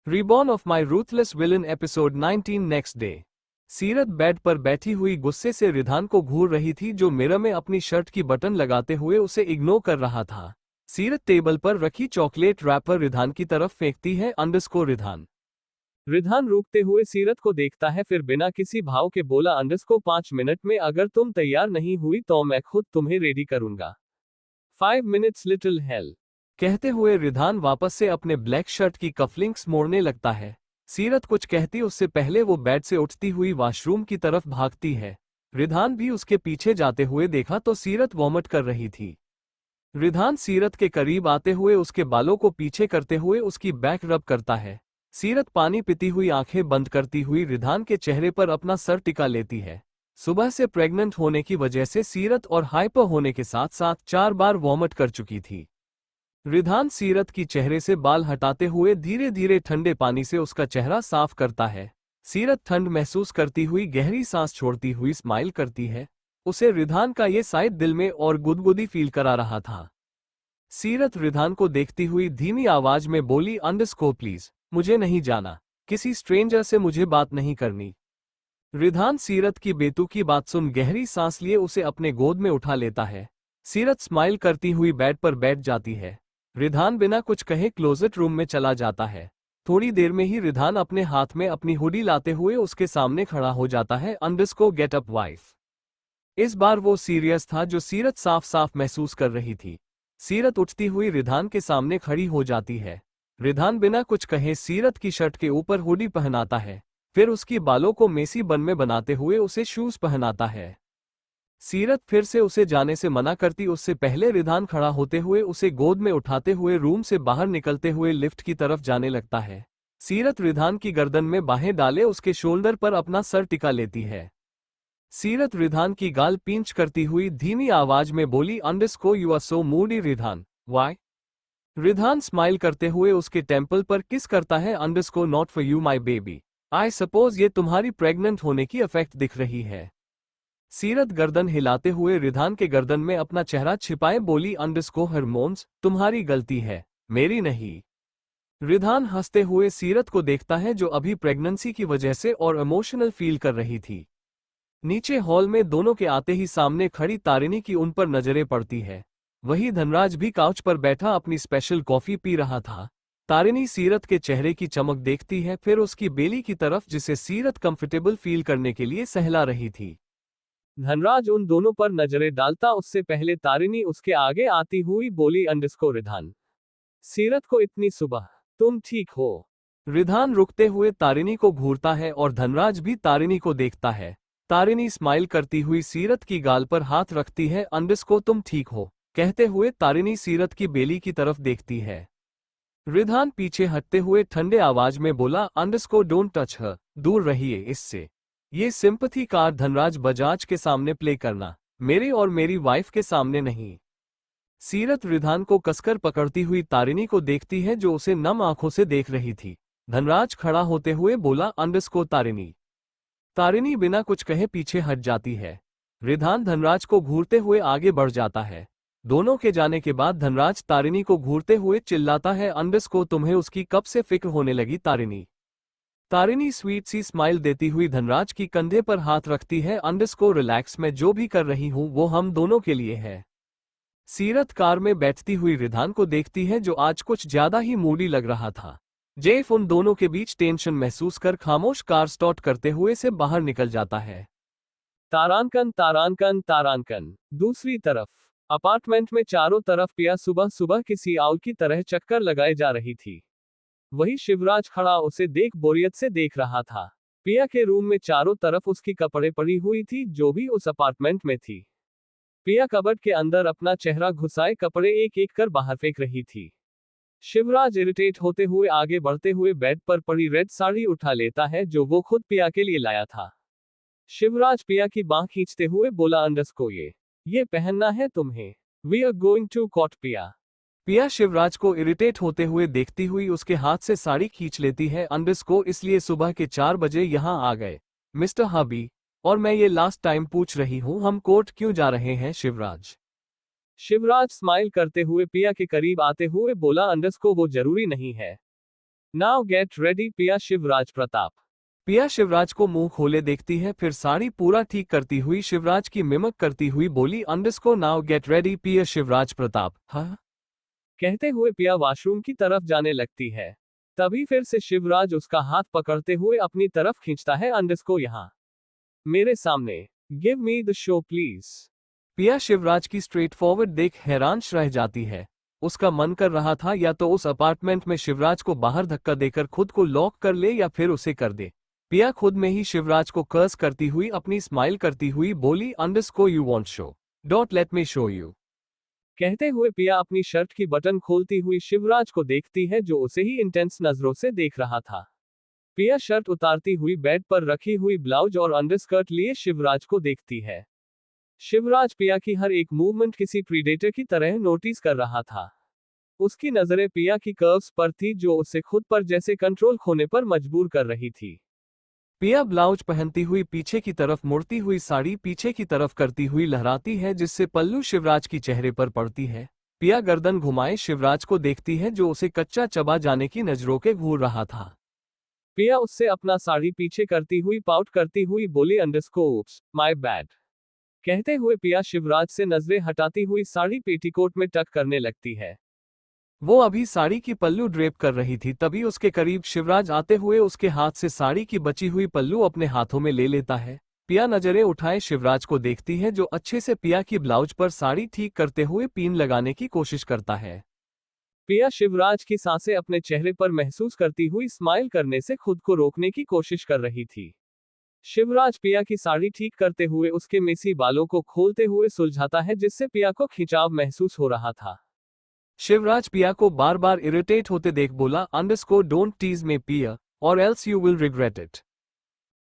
Reborn of my ruthless villain episode 19 next day. सीरत bed पर बैठी हुई गुस्से से रिधान को घूर रही थी जो मिरर में अपनी शर्ट की बटन लगाते हुए उसे इग्नोर कर रहा था। सीरत टेबल पर रखी चॉकलेट रैपर रिधान की तरफ फेंकती है। रिधान रिधान रुकते हुए सीरत को देखता है, फिर बिना किसी भाव के बोला 5 मिनट में अगर तुम तैयार नहीं हुई तो मैं खुद तुम्हें रेडी करूंगा। 5 मिनट्स लिटिल हेल। कहते हुए रिधान वापस से अपने ब्लैक शर्ट की कफलिंग्स मोड़ने लगता है। सीरत कुछ कहती उससे पहले वो बेड से उठती हुई वॉशरूम की तरफ भागती है। रिधान भी उसके पीछे जाते हुए देखा तो सीरत वॉमिट कर रही थी। रिधान सीरत के करीब आते हुए उसके बालों को पीछे करते हुए उसकी बैक रब करता है। सीरत पानी पीती हुई आंखें बंद करती हुई रिधान के चेहरे पर अपना सर टिका लेती है। सुबह से प्रेग्नेंट होने की वजह से सीरत और हाइपर होने के साथ साथ 4 बार वॉमिट कर चुकी थी। रिधान सीरत की चेहरे से बाल हटाते हुए धीरे धीरे ठंडे पानी से उसका चेहरा साफ करता है। सीरत ठंड महसूस करती हुई गहरी सांस छोड़ती हुई स्माइल करती है। उसे रिधान का ये साइड दिल में और गुदगुदी फील करा रहा था। सीरत रिधान को देखती हुई धीमी आवाज में बोली, प्लीज मुझे नहीं जाना, किसी स्ट्रेंजर से मुझे बात नहीं करनी। रिधान सीरत की बेतुकी बात सुन गहरी सांस लिए उसे अपने गोद में उठा लेता है। सीरत स्माइल करती हुई बेड पर बैठ जाती है। रिधान बिना कुछ कहे क्लोजेट रूम में चला जाता है। थोड़ी देर में ही रिधान अपने हाथ में अपनी हुडी लाते हुए उसके सामने खड़ा हो जाता है। Get up wife. इस बार वो सीरियस था जो सीरत साफ साफ महसूस कर रही थी। सीरत उठती हुई रिधान के सामने खड़ी हो जाती है। रिधान बिना कुछ कहे सीरत की शर्ट के ऊपर हुडी पहनाता है, फिर उसकी बालों को मेसी बन में बनाते हुए उसे शूज पहनाता है। सीरत फिर से उसे जाने से मना करती उससे पहले रिधान खड़ा होते हुए उसे गोद में उठाते हुए रूम से बाहर निकलते हुए लिफ्ट की तरफ जाने लगता है। सीरत रिधान की गर्दन में बाहें डाले उसके शोल्डर पर अपना सर टिका लेती है। सीरत रिधान की गाल पिंच करती हुई धीमी आवाज में बोली, you are so moody Ridhan, why? Ridhan smile करते हुए उसके टेम्पल पर किस करता है। Not for you my baby, I suppose ये तुम्हारी प्रेग्नेंट होने की इफेक्ट दिख रही है। सीरत गर्दन हिलाते हुए रिधान के गर्दन में अपना चेहरा छिपाए बोली, हार्मोन्स, तुम्हारी गलती है, मेरी नहीं। रिधान हंसते हुए सीरत को देखता है जो अभी प्रेगनेंसी की वजह से और इमोशनल फील कर रही थी। नीचे हॉल में दोनों के आते ही सामने खड़ी तारिणी की उन पर नजरें पड़ती है। वही धनराज भी काउच पर बैठा अपनी स्पेशल कॉफी पी रहा था। तारिणी सीरत के चेहरे की चमक देखती है, फिर उसकी बेली की तरफ जिसे सीरत कंफर्टेबल फील करने के लिए सहला रही थी। धनराज उन दोनों पर नजरें डालता उससे पहले तारिणी उसके आगे आती हुई बोली, रिधान, सीरत को इतनी सुबह, तुम ठीक हो? रिधान रुकते हुए तारिणी को घूरता है और धनराज भी तारिणी को देखता है। तारिणी स्माइल करती हुई सीरत की गाल पर हाथ रखती है। तुम ठीक हो? कहते हुए तारिणी सीरत की बेली की तरफ देखती है। रिधान पीछे हटते हुए ठंडे आवाज में बोला, डोंट टच हर, दूर रहिए इससे। ये सिंपैथी कार्ड धनराज बजाज के सामने प्ले करना, मेरे और मेरी वाइफ के सामने नहीं। सीरत रिधान को कसकर पकड़ती हुई तारिणी को देखती है जो उसे नम आंखों से देख रही थी। धनराज खड़ा होते हुए बोला, तारिणी। तारिणी बिना कुछ कहे पीछे हट जाती है। रिधान धनराज को घूरते हुए आगे बढ़ जाता है। दोनों के जाने के बाद धनराज तारिणी को घूरते हुए चिल्लाता है, तुम्हें उसकी कब से फिक्र होने लगी तारिणी? तारिणी स्वीट सी स्माइल देती हुई धनराज की कंधे पर हाथ रखती है। रिलैक्स, मैं जो भी कर रही हूं वो हम दोनों के लिए है। सीरत कार में बैठती हुई रिधान को देखती है जो आज कुछ ज्यादा ही मूडी लग रहा था। जेफ उन दोनों के बीच टेंशन महसूस कर खामोश कार स्टार्ट करते हुए से बाहर निकल जाता है। तारांकन तारांकन तारांकन। दूसरी तरफ अपार्टमेंट में चारों तरफ पिया सुबह सुबह किसी आउल की तरह चक्कर लगाए जा रही थी। वही शिवराज खड़ा उसे देख बोरियत से देख रहा था। पिया के रूम में चारों तरफ उसकी कपड़े पड़ी हुई थी जो भी उस अपार्टमेंट में थी। पिया कबर्ड के अंदर अपना चेहरा घुसाए कपड़े एक एक कर बाहर फेंक रही थी। शिवराज इरिटेट होते हुए आगे बढ़ते हुए बेड पर पड़ी रेड साड़ी उठा लेता है जो वो खुद पिया के लिए लाया था। शिवराज पिया की बांह खींचते हुए बोला, ये पहनना है तुम्हें, we are going to court Piya. Piya Shivraj को इरिटेट होते हुए देखती हुई उसके हाथ से साड़ी खींच लेती है। इसलिए सुबह के 4 बजे यहाँ आ गए मिस्टर हबी, और मैं ये लास्ट टाइम पूछ रही हूँ हम कोर्ट क्यों जा रहे हैं शिवराज? शिवराज स्माइल करते हुए पिया के करीब आते हुए बोला, वो जरूरी नहीं है। नाउ गेट रेडी पिया शिवराज प्रताप। पिया शिवराज को मुंह खोले देखती है, फिर साड़ी पूरा ठीक करती हुई शिवराज की मिमक करती हुई बोली, नाउ गेट रेडी पिया शिवराज प्रताप। हाँ, कहते हुए पिया वॉशरूम की तरफ जाने लगती है। तभी फिर से शिवराज उसका हाथ पकड़ते हुए अपनी तरफ खींचता है। यहाँ मेरे सामने, give me the show please. पिया शिवराज की स्ट्रेट फॉरवर्ड देख हैरान रह जाती है। उसका मन कर रहा था या तो उस अपार्टमेंट में शिवराज को बाहर धक्का देकर खुद को लॉक कर ले या फिर उसे कर दे। पिया खुद में ही शिवराज को कर्स करती हुई अपनी स्माइल करती हुई बोली, you want show, don't let me show you. कहते हुए पिया अपनी शर्ट की बटन खोलती हुई शिवराज को देखती है, जो उसे ही इंटेंस नजरों से देख रहा था। पिया शर्ट उतारती हुई बेड पर रखी हुई ब्लाउज और अंडरस्कर्ट लिए शिवराज को देखती है। शिवराज पिया की हर एक मूवमेंट किसी प्रीडेटर की तरह नोटिस कर रहा था। उसकी नजरें पिया की कर्व्स पर थी, जो उसे खुद पर जैसे कंट्रोल खोने पर मजबूर कर रही थी। पिया ब्लाउज पहनती हुई पीछे की तरफ मुड़ती हुई साड़ी पीछे की तरफ करती हुई लहराती है, जिससे पल्लू शिवराज की चेहरे पर पड़ती है। पिया गर्दन घुमाए शिवराज को देखती है, जो उसे कच्चा चबा जाने की नजरों के घूर रहा था। पिया उससे अपना साड़ी पीछे करती हुई पाउट करती हुई बोली, ओप्स माय बैड। कहते हुए पिया शिवराज से नजरें हटाती हुई साड़ी पेटीकोट में टक करने लगती है। वो अभी साड़ी की पल्लू ड्रेप कर रही थी, तभी उसके करीब शिवराज आते हुए उसके हाथ से साड़ी की बची हुई पल्लू अपने हाथों में ले लेता है। पिया नजरें उठाए शिवराज को देखती है, जो अच्छे से पिया की ब्लाउज पर साड़ी ठीक करते हुए पिन लगाने की कोशिश करता है। पिया शिवराज की सांसें अपने चेहरे पर महसूस करती हुई स्माइल करने से खुद को रोकने की कोशिश कर रही थी। शिवराज पिया की साड़ी ठीक करते हुए उसके मेसी बालों को खोलते हुए सुलझाता है, जिससे पिया को खिंचाव महसूस हो रहा था। शिवराज पिया को बार बार इरिटेट होते देख बोला, डोंट टीज में पिया और else you will regret it.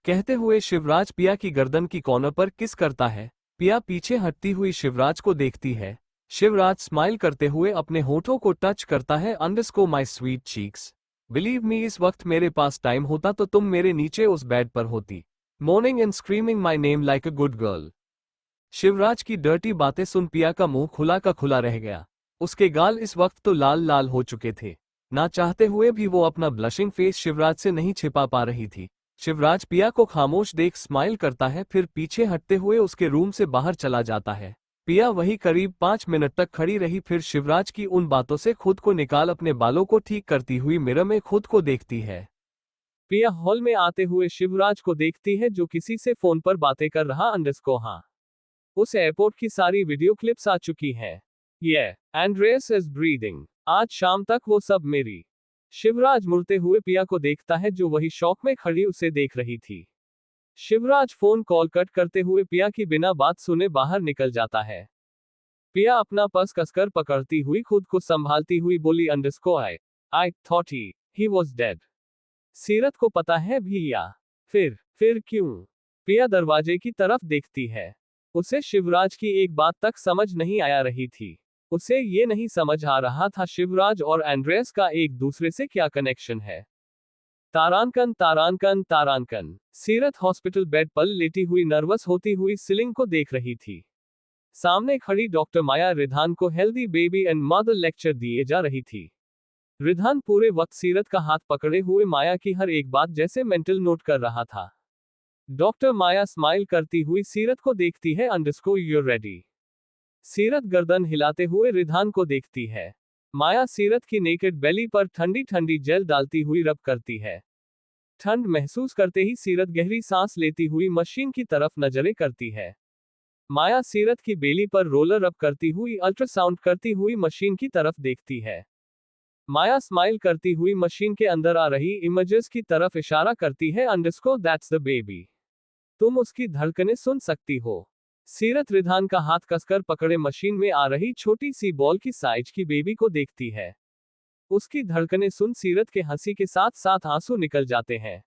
कहते हुए शिवराज पिया की गर्दन की कॉर्नर पर किस करता है। पिया पीछे हटती हुई शिवराज को देखती है। शिवराज स्माइल करते हुए अपने होठों को टच करता है, my sweet cheeks. Believe me, इस वक्त मेरे पास टाइम होता तो तुम मेरे नीचे उस बेड पर होती, morning and screaming my name like a good girl. Shivraj की डर्टी बातें सुन पिया का मुंह खुला का खुला रह गया। उसके गाल इस वक्त तो लाल लाल हो चुके थे। ना चाहते हुए भी वो अपना ब्लशिंग फेस शिवराज से नहीं छिपा पा रही थी। शिवराज पिया को खामोश देख स्माइल करता है, फिर पीछे हटते हुए उसके रूम से बाहर चला जाता है। पिया वही करीब 5 मिनट तक खड़ी रही, फिर शिवराज की उन बातों से खुद को निकाल अपने बालों को ठीक करती हुई मिरर में खुद को देखती है। पिया हॉल में आते हुए शिवराज को देखती है, जो किसी से फोन पर बातें कर रहा। हाँ, उस एयरपोर्ट की सारी वीडियो क्लिप्स आ चुकी हैं। Andres is breathing. आज शाम तक वो सब मेरी। शिवराज मुड़ते हुए पिया को देखता है, जो वही शौक में खड़ी उसे देख रही थी। शिवराज फोन कॉल कट करते हुए पिया की बिना बात सुने बाहर निकल जाता है। पिया अपना पर्स कसकर पकड़ती हुई खुद को संभालती हुई बोली, I thought he was dead. सीरत को पता है भी या फिर क्यों? पिया दरवाजे की तरफ देखती है। उसे शिवराज की एक बात तक समझ नहीं आया रही थी। उसे ये नहीं समझ आ रहा था शिवराज और एंड्रेस का एक दूसरे से क्या कनेक्शन है। तारांकन तारांकन तारांकन। सीरत हॉस्पिटल बेड पर लेटी हुई नर्वस होती हुई सीलिंग को देख रही थी। सामने खड़ी डॉक्टर माया रिधान को healthy baby and mother lecture दिए जा रही थी। रिधान पूरे वक्त सीरत का हाथ पकड़े हुए माया की हर एक बात जैसे मेंटल नोट कर रहा था। डॉक्टर माया स्माइल करती हुई सीरत को देखती है, यूर रेडी। सीरत गर्दन हिलाते हुए रिधान को देखती है। माया सीरत की नेकेड बेली पर ठंडी ठंडी जेल डालती हुई रब करती है। ठंड महसूस करते ही सीरत गहरी सांस लेती हुई मशीन की तरफ नजरें करती है। माया सीरत की बेली पर रोलर रब करती हुई अल्ट्रासाउंड करती हुई मशीन की तरफ देखती है। माया स्माइल करती हुई मशीन के अंदर आ रही इमेजेस की तरफ इशारा करती है, दैट्स द बेबी। तुम उसकी धड़कनें सुन सकती हो। सीरत रिधान का हाथ कसकर पकड़े मशीन में आ रही छोटी सी बॉल की साइज की बेबी को देखती है। उसकी धड़कनें सुन सीरत के हंसी के साथ साथ आंसू निकल जाते हैं।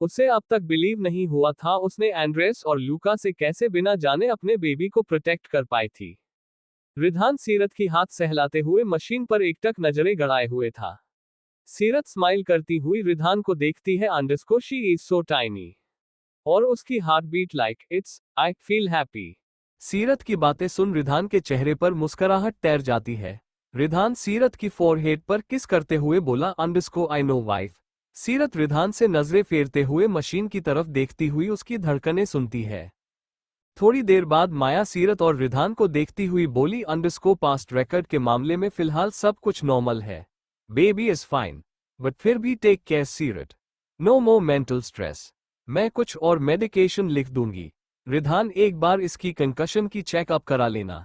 उसे अब तक बिलीव नहीं हुआ था उसने एंड्रेस और लूका से कैसे बिना जाने अपने बेबी को प्रोटेक्ट कर पाई थी। रिधान सीरत की हाथ सहलाते हुए मशीन पर एकटक नजरें गड़ाए हुए था। सीरत स्माइल करती हुई रिधान को देखती है, शी इज सो टाइनी। और उसकी heart beat like it's I feel happy. Seerat की बातें सुन रिधान के चेहरे पर मुस्कुराहट तैर जाती है। रिधान सीरत की फोरहेड पर किस करते हुए बोला अंडरस्कोर आई नो वाइफ। सीरत रिधान से नजरें फेरते हुए मशीन की तरफ देखती हुई उसकी धड़कनें सुनती है। थोड़ी देर बाद माया सीरत और रिधान को देखती हुई बोली अंडरस्कोर पास्ट रिकॉर्ड के मामले में फिलहाल सब कुछ नॉर्मल है। Baby is fine. बट फिर भी टेक केयर सीरत। नो मोर मेंटल स्ट्रेस। मैं कुछ और मेडिकेशन लिख दूंगी। रिधान एक बार इसकी कंकशन की चेकअप करा लेना।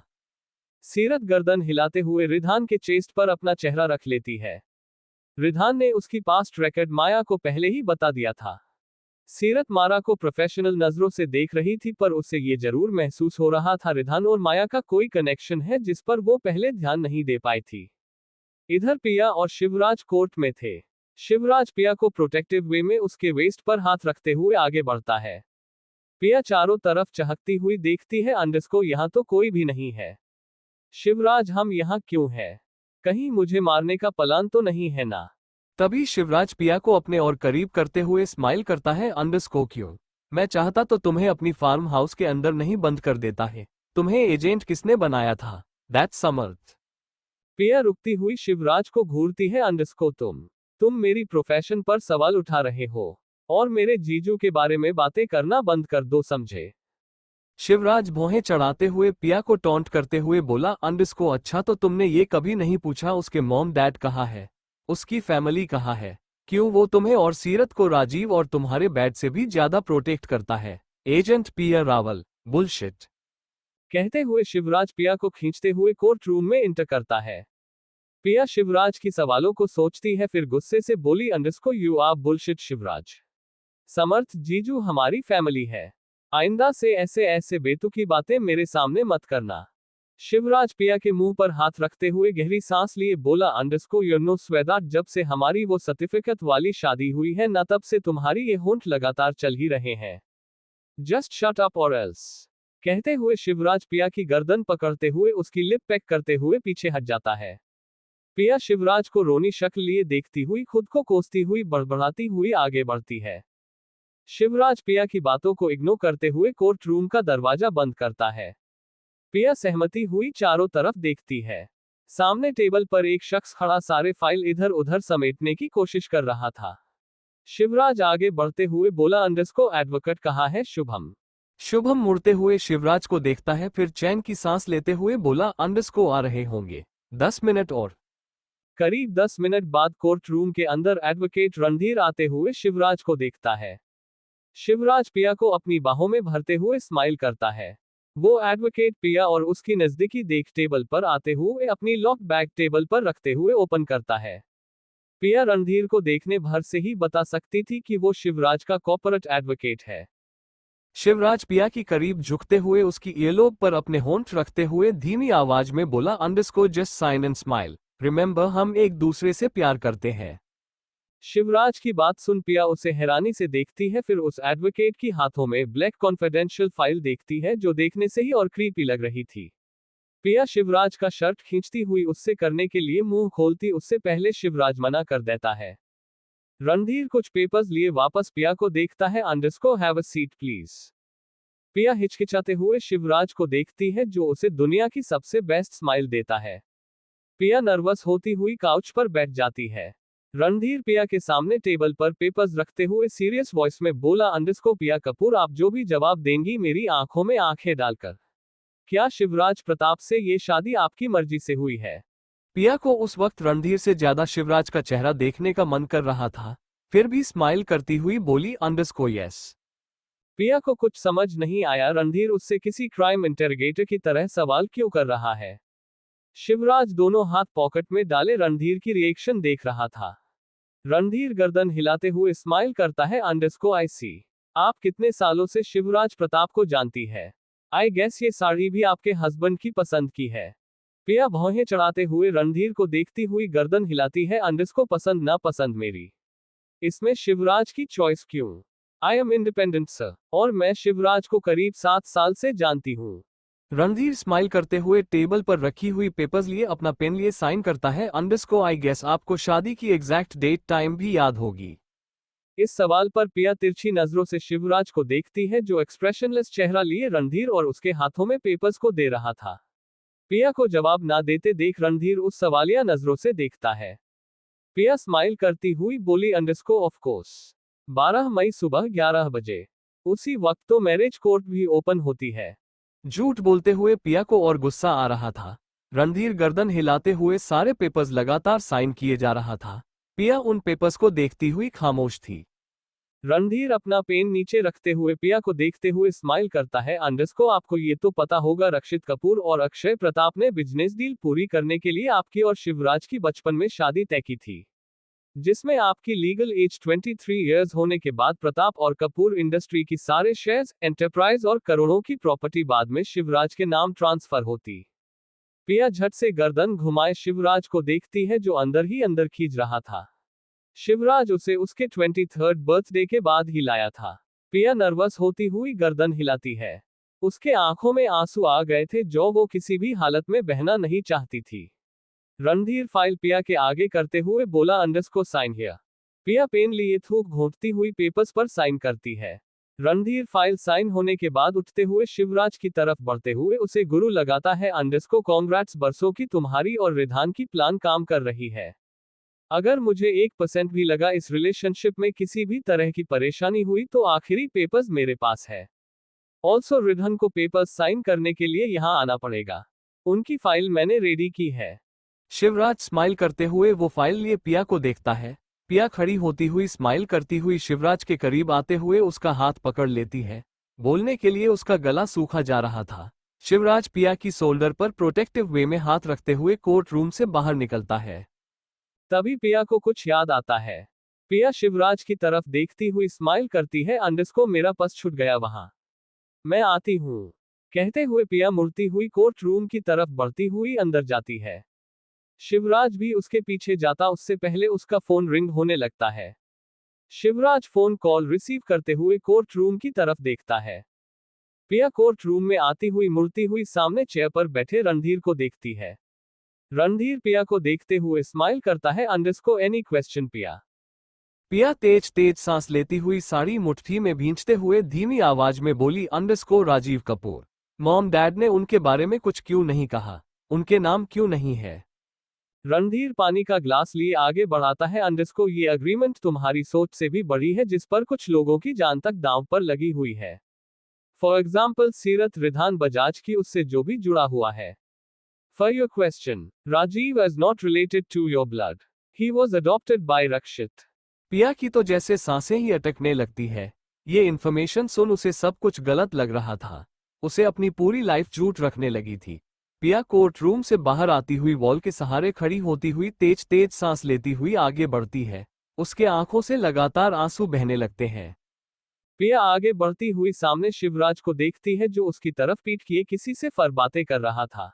सीरत गर्दन हिलाते हुए रिधान के चेस्ट पर अपना चेहरा रख लेती है। रिधान ने उसकी पास्ट रिकॉर्ड माया को पहले ही बता दिया था। सीरत माया को प्रोफेशनल नजरों से देख रही थी, पर उसे ये जरूर महसूस हो रहा था रिधान और माया का कोई कनेक्शन है जिस पर वो पहले ध्यान नहीं दे पाई थी। इधर पिया और शिवराज कोर्ट में थे। शिवराज पिया को प्रोटेक्टिव वे में उसके वेस्ट पर हाथ रखते हुए आगे बढ़ता है। पिया चारों तरफ चहकती हुई देखती है, अंडरस्कोर यहाँ तो कोई भी नहीं है। शिवराज, हम यहाँ क्यों हैं? कहीं मुझे मारने का प्लान तो नहीं है ना? तभी शिवराज पिया को अपने और करीब करते हुए स्माइल करता है अंडरस्कोर क्यों? मैं चाहता तो तुम्हें अपनी फार्म हाउस के अंदर नहीं बंद कर देता है। तुम्हें एजेंट किसने बनाया था? दैट्स समर्थ। पिया रुकती हुई शिवराज को घूरती है, अंडरस्कोर तुम मेरी प्रोफेशन पर सवाल उठा रहे हो और मेरे जीजू के बारे में बातें करना बंद कर दो, समझे? शिवराज भौहें चढ़ाते हुए पिया को टॉन्ट करते हुए बोला अंडरस्कोर अच्छा तो तुमने ये कभी नहीं पूछा उसके मॉम डैड कहाँ है? उसकी फैमिली कहाँ है? क्यों वो तुम्हें और सीरत को राजीव और तुम्हारे बैड से भी ज्यादा प्रोटेक्ट करता है? एजेंट पिया रावल। बुलशिट। कहते हुए शिवराज पिया को खींचते हुए कोर्ट रूम में इंटर करता है। पिया शिवराज की सवालों को सोचती है, फिर गुस्से से बोली underscore you are bullshit Shivraj. Samarth जीजू हमारी फैमिली है। आइंदा से ऐसे ऐसे बेतुकी बातें मेरे सामने मत करना। शिवराज पिया के मुंह पर हाथ रखते हुए गहरी सांस लिए बोला अंडरस्कोर यू नो स्वेदा, जब से हमारी वो सर्टिफिकेट वाली शादी हुई है ना, तब से तुम्हारी ये होंठ लगातार चल ही रहे हैं। जस्ट शट अप और एल्स। कहते हुए शिवराज पिया की गर्दन पकड़ते हुए उसकी लिप पैक करते हुए पीछे हट जाता है। पिया शिवराज को रोनी शक्ल लिए देखती हुई खुद को कोसती हुई बड़बड़ाती हुई आगे बढ़ती है। शिवराज पिया की बातों को इग्नोर करते हुए कोर्ट रूम का दरवाजा बंद करता है। पिया सहमति हुई चारों तरफ देखती है। सामने टेबल पर एक शख्स खड़ा सारे फाइल इधर उधर समेटने की कोशिश कर रहा था। शिवराज आगे बढ़ते हुए बोला अंडरस्कोर एडवोकेट कहाँ है शुभम? शुभम मुड़ते हुए शिवराज को देखता है, फिर चैन की सांस लेते हुए बोला अंडरस्कोर आ रहे होंगे 10 मिनट और। करीब 10 मिनट बाद कोर्ट रूम के अंदर एडवोकेट रणधीर आते हुए शिवराज को देखता है। शिवराज पिया को अपनी बाहों में भरते हुए स्माइल करता है। वो एडवोकेट पिया और उसकी नजदीकी देख टेबल पर आते हुए अपनी लॉक बैग टेबल पर रखते हुए ओपन करता है। पिया रणधीर को देखने भर से ही बता सकती थी कि वो शिवराज का कॉर्पोरेट एडवोकेट है। शिवराज पिया की करीब झुकते हुए उसकी ईयरलोब पर अपने होंठ रखते हुए धीमी आवाज में बोला underscore just sign and smile, remember हम एक दूसरे से प्यार करते हैं। शिवराज की बात सुन पिया उसे हैरानी से देखती है, फिर उस एडवोकेट की हाथों में ब्लैक कॉन्फिडेंशियल फाइल देखती है जो देखने से ही और क्रीपी लग रही थी। पिया शिवराज का शर्ट खींचती हुई उससे करने के लिए मुंह खोलती, उससे पहले शिवराज मना कर देता है। रणधीर कुछ पेपर्स लिए वापस पिया को देखता है, underscore have a seat please. पिया हिचकिचाते हुए शिवराज को देखती है जो उसे दुनिया की सबसे बेस्ट स्माइल देता है। पिया नर्वस होती हुई काउच पर बैठ जाती है। रणधीर पिया के सामने टेबल पर पेपर्स रखते हुए सीरियस वॉइस में बोला अंडरस्कोर पिया कपूर, आप जो भी जवाब देंगी मेरी आंखों में आंखें डालकर। क्या शिवराज प्रताप से ये शादी आपकी मर्जी से हुई है? पिया को उस वक्त रणधीर से ज्यादा शिवराज का चेहरा देखने का मन कर रहा था, फिर भी स्माइल करती हुई बोली अंडरस्कोर यस। पिया को कुछ समझ नहीं आया, रणधीर उससे किसी क्राइम इंटेरोगेटर की तरह सवाल क्यों कर रहा है। शिवराज दोनों हाथ पॉकेट में डाले रणधीर की रिएक्शन देख रहा था। रणधीर गर्दन हिलाते हुए स्माइल करता है, अंडरस्कोर आई सी। आप कितने सालों से शिवराज प्रताप को जानती है? आई गेस ये साड़ी भी आपके हस्बैंड की पसंद की है। पिया भौहें चढ़ाते हुए रणधीर को देखती हुई गर्दन हिलाती है, अंडरस्कोर पसंद ना पसंद मेरी, इसमें शिवराज की चॉइस क्यों? आई एम इंडिपेंडेंट सर, और मैं शिवराज को करीब 7 साल से जानती हूँ। रणधीर स्माइल करते हुए टेबल पर रखी हुई पेपर्स लिए अपना पेन लिए साइन करता है, अंडरस्कोर आई गेस आपको शादी की एग्जैक्ट डेट टाइम भी याद होगी। इस सवाल पर पिया तिरछी नजरों से शिवराज को देखती है जो एक्सप्रेशनलेस चेहरा लिए रणधीर और उसके हाथों में पेपर्स को दे रहा था। पिया को जवाब ना देते देख रणधीर उस सवालिया नजरों से देखता है। पिया स्माइल करती हुई बोली ऑफ कोर्स। 12 मई सुबह 11 बजे। उसी वक्त तो मैरिज कोर्ट भी ओपन होती है। झूठ बोलते हुए पिया को और गुस्सा आ रहा था। रणधीर गर्दन हिलाते हुए सारे पेपर्स लगातार साइन किए जा रहा था। पिया उन पेपर्स को देखती हुई खामोश थी। रणधीर अपना पेन नीचे रखते हुए पिया को देखते हुए स्माइल करता है। आपको ये तो पता होगा रक्षित कपूर और अक्षय प्रताप ने बिजनेस डील पूरी करने के लिए आपकी और शिवराज की बचपन में शादी तय की थी, जिसमें आपकी लीगल एज 23 इयर्स होने के बाद प्रताप और कपूर इंडस्ट्री की सारे शेयर्स, एंटरप्राइज और करोड़ों की प्रॉपर्टी बाद में शिवराज के नाम ट्रांसफर होती। पिया झट से गर्दन घुमाए शिवराज को देखती है जो अंदर ही अंदर खींच रहा था। शिवराज उसे उसके 23rd बर्थडे के बाद ही लाया था। पिया नर्वस होती हुई गर्दन हिलाती है। उसके आंखों में आंसू आ गए थे जो वो किसी भी हालत में बहना नहीं चाहती थी। रणधीर फाइल पिया के आगे करते हुए बोला साइन हियर। पिया पेन लिए थूक घोंटती हुई पेपर्स पर साइन करती है। रणधीर फाइल साइन होने के बाद उठते हुए शिवराज की तरफ बढ़ते हुए उसे गुरु लगाता है। कॉन्ग्रेट्स, बरसों की तुम्हारी और रिधान की प्लान काम कर रही है। अगर मुझे 1% भी लगा इस रिलेशनशिप में किसी भी तरह की परेशानी हुई तो आखिरी पेपर्स मेरे पास है। ऑल्सो रिधन को पेपर्स साइन करने के लिए यहाँ आना पड़ेगा। उनकी फाइल मैंने रेडी की है। शिवराज स्माइल करते हुए वो फाइल लिए पिया को देखता है। पिया खड़ी होती हुई स्माइल करती हुई शिवराज के करीब आते हुए उसका हाथ पकड़ लेती है। बोलने के लिए उसका गला सूखा जा रहा था। शिवराज पिया की शोल्डर पर प्रोटेक्टिव वे में हाथ रखते हुए कोर्ट रूम से बाहर निकलता है। तभी पिया को कुछ याद आता है। पिया शिवराज की तरफ देखती हुई स्माइल करती है। मेरा पर्स छूट गया वहां, मैं आती हूं। कहते हुए पिया मुड़ती हुई कोर्ट रूम की तरफ बढ़ती हुई अंदर जाती है। शिवराज भी उसके पीछे जाता उससे पहले उसका फोन रिंग होने लगता है। शिवराज फोन कॉल रिसीव करते हुए कोर्ट रूम की तरफ देखता है। पिया कोर्ट रूम में आती हुई मुड़ती हुई सामने चेयर पर बैठे रणधीर को देखती है। रणधीर पिया को देखते हुए स्माइल करता है। एनी क्वेश्चन पिया। पिया तेज तेज सांस लेती हुई साड़ी मुट्ठी में भींचते हुए धीमी आवाज में बोली राजीव कपूर। मॉम डैड ने उनके बारे में कुछ क्यों नहीं कहा? उनके नाम क्यों नहीं है? रणधीर पानी का ग्लास लिए आगे बढ़ाता है। ये अग्रीमेंट तुम्हारी सोच से भी बड़ी है जिस पर कुछ लोगों की जान तक दांव पर लगी हुई है। फॉर एग्जाम्पल सीरत रिधान बजाज की, उससे जो भी जुड़ा हुआ है। For your question, Rajiv is not related to your blood. He was adopted by Rakshit. पिया की तो जैसे सांसें ही अटकने लगती है। ये इन्फॉर्मेशन सुन उसे सब कुछ गलत लग रहा था। उसे अपनी पूरी लाइफ झूठ रखने लगी थी। पिया कोर्ट रूम से बाहर आती हुई वॉल के सहारे खड़ी होती हुई तेज तेज सांस लेती हुई आगे बढ़ती है। उसके आंखों से लगातार आंसू बहने लगते हैं। पिया आगे बढ़ती हुई सामने शिवराज को देखती है जो उसकी तरफ पीठ किए किसी से बातें कर रहा था।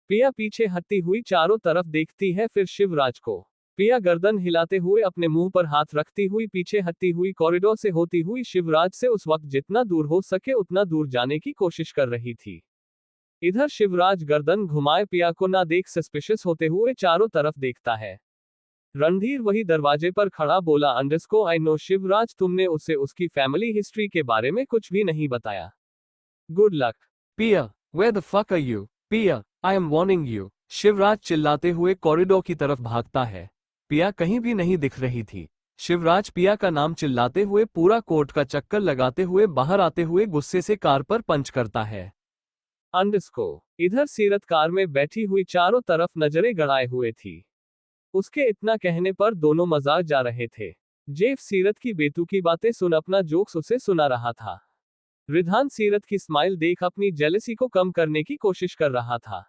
पिया पीछे हटती हुई चारों तरफ देखती है, फिर शिवराज को। पिया गर्दन हिलाते हुए अपने मुंह पर हाथ रखती हुई पीछे हटती हुई कॉरिडोर से होती हुई शिवराज से उस वक्त जितना दूर हो सके उतना दूर जाने की कोशिश कर रही थी। इधर शिवराज गर्दन घुमाए पिया को ना देख सस्पिशियस होते हुए चारों तरफ देखता है। रणधीर वही दरवाजे पर खड़ा बोला आई नो शिवराज, तुमने उसे उसकी फैमिली हिस्ट्री के बारे में कुछ भी नहीं बताया। Good luck. Piya, where the fuck are you? Piya, I am warning you. Shivraj चिल्लाते हुए कॉरिडोर की तरफ भागता है। पिया कहीं भी नहीं दिख रही थी। शिवराज पिया का नाम चिल्लाते हुए पूरा कोर्ट का चक्कर लगाते हुए बाहर आते हुए गुस्से से कार पर पंच करता है। इधर सीरत कार में बैठी हुई चारों तरफ नजरें गड़ाए हुए थी। उसके इतना कहने पर दोनों मजाक जा रहे थे। जेफ सीरत की बेतुकी बातें सुन अपना जोक्स उसे सुना रहा था। रिधान सीरत की स्माइल देख अपनी जेलसी को कम करने की कोशिश कर रहा था।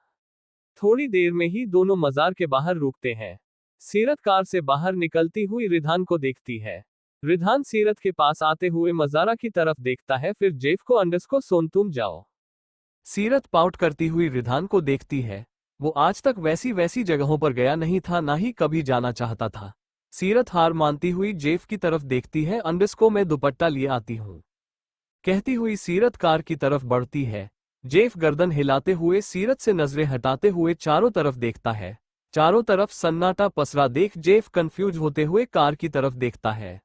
थोड़ी देर में ही दोनों मजार के बाहर रुकते हैं। सीरत कार से बाहर निकलती हुई रिधान को देखती है। रिधान सीरत के पास आते हुए मजारा की तरफ देखता है, फिर जेफ को सोन तुम जाओ। सीरत पाउट करती हुई रिधान को देखती है। वो आज तक वैसी जगहों पर गया नहीं था, ना ही कभी जाना चाहता था। सीरत हार मानती हुई जेफ की तरफ देखती है। मैं दुपट्टा लिए आती हूँ, कहती हुई सीरत कार की तरफ बढ़ती है। जेफ गर्दन हिलाते हुए सीरत से नजरें हटाते हुए चारों तरफ देखता है। चारों तरफ सन्नाटा पसरा देख जेफ कंफ्यूज होते हुए कार की तरफ देखता है।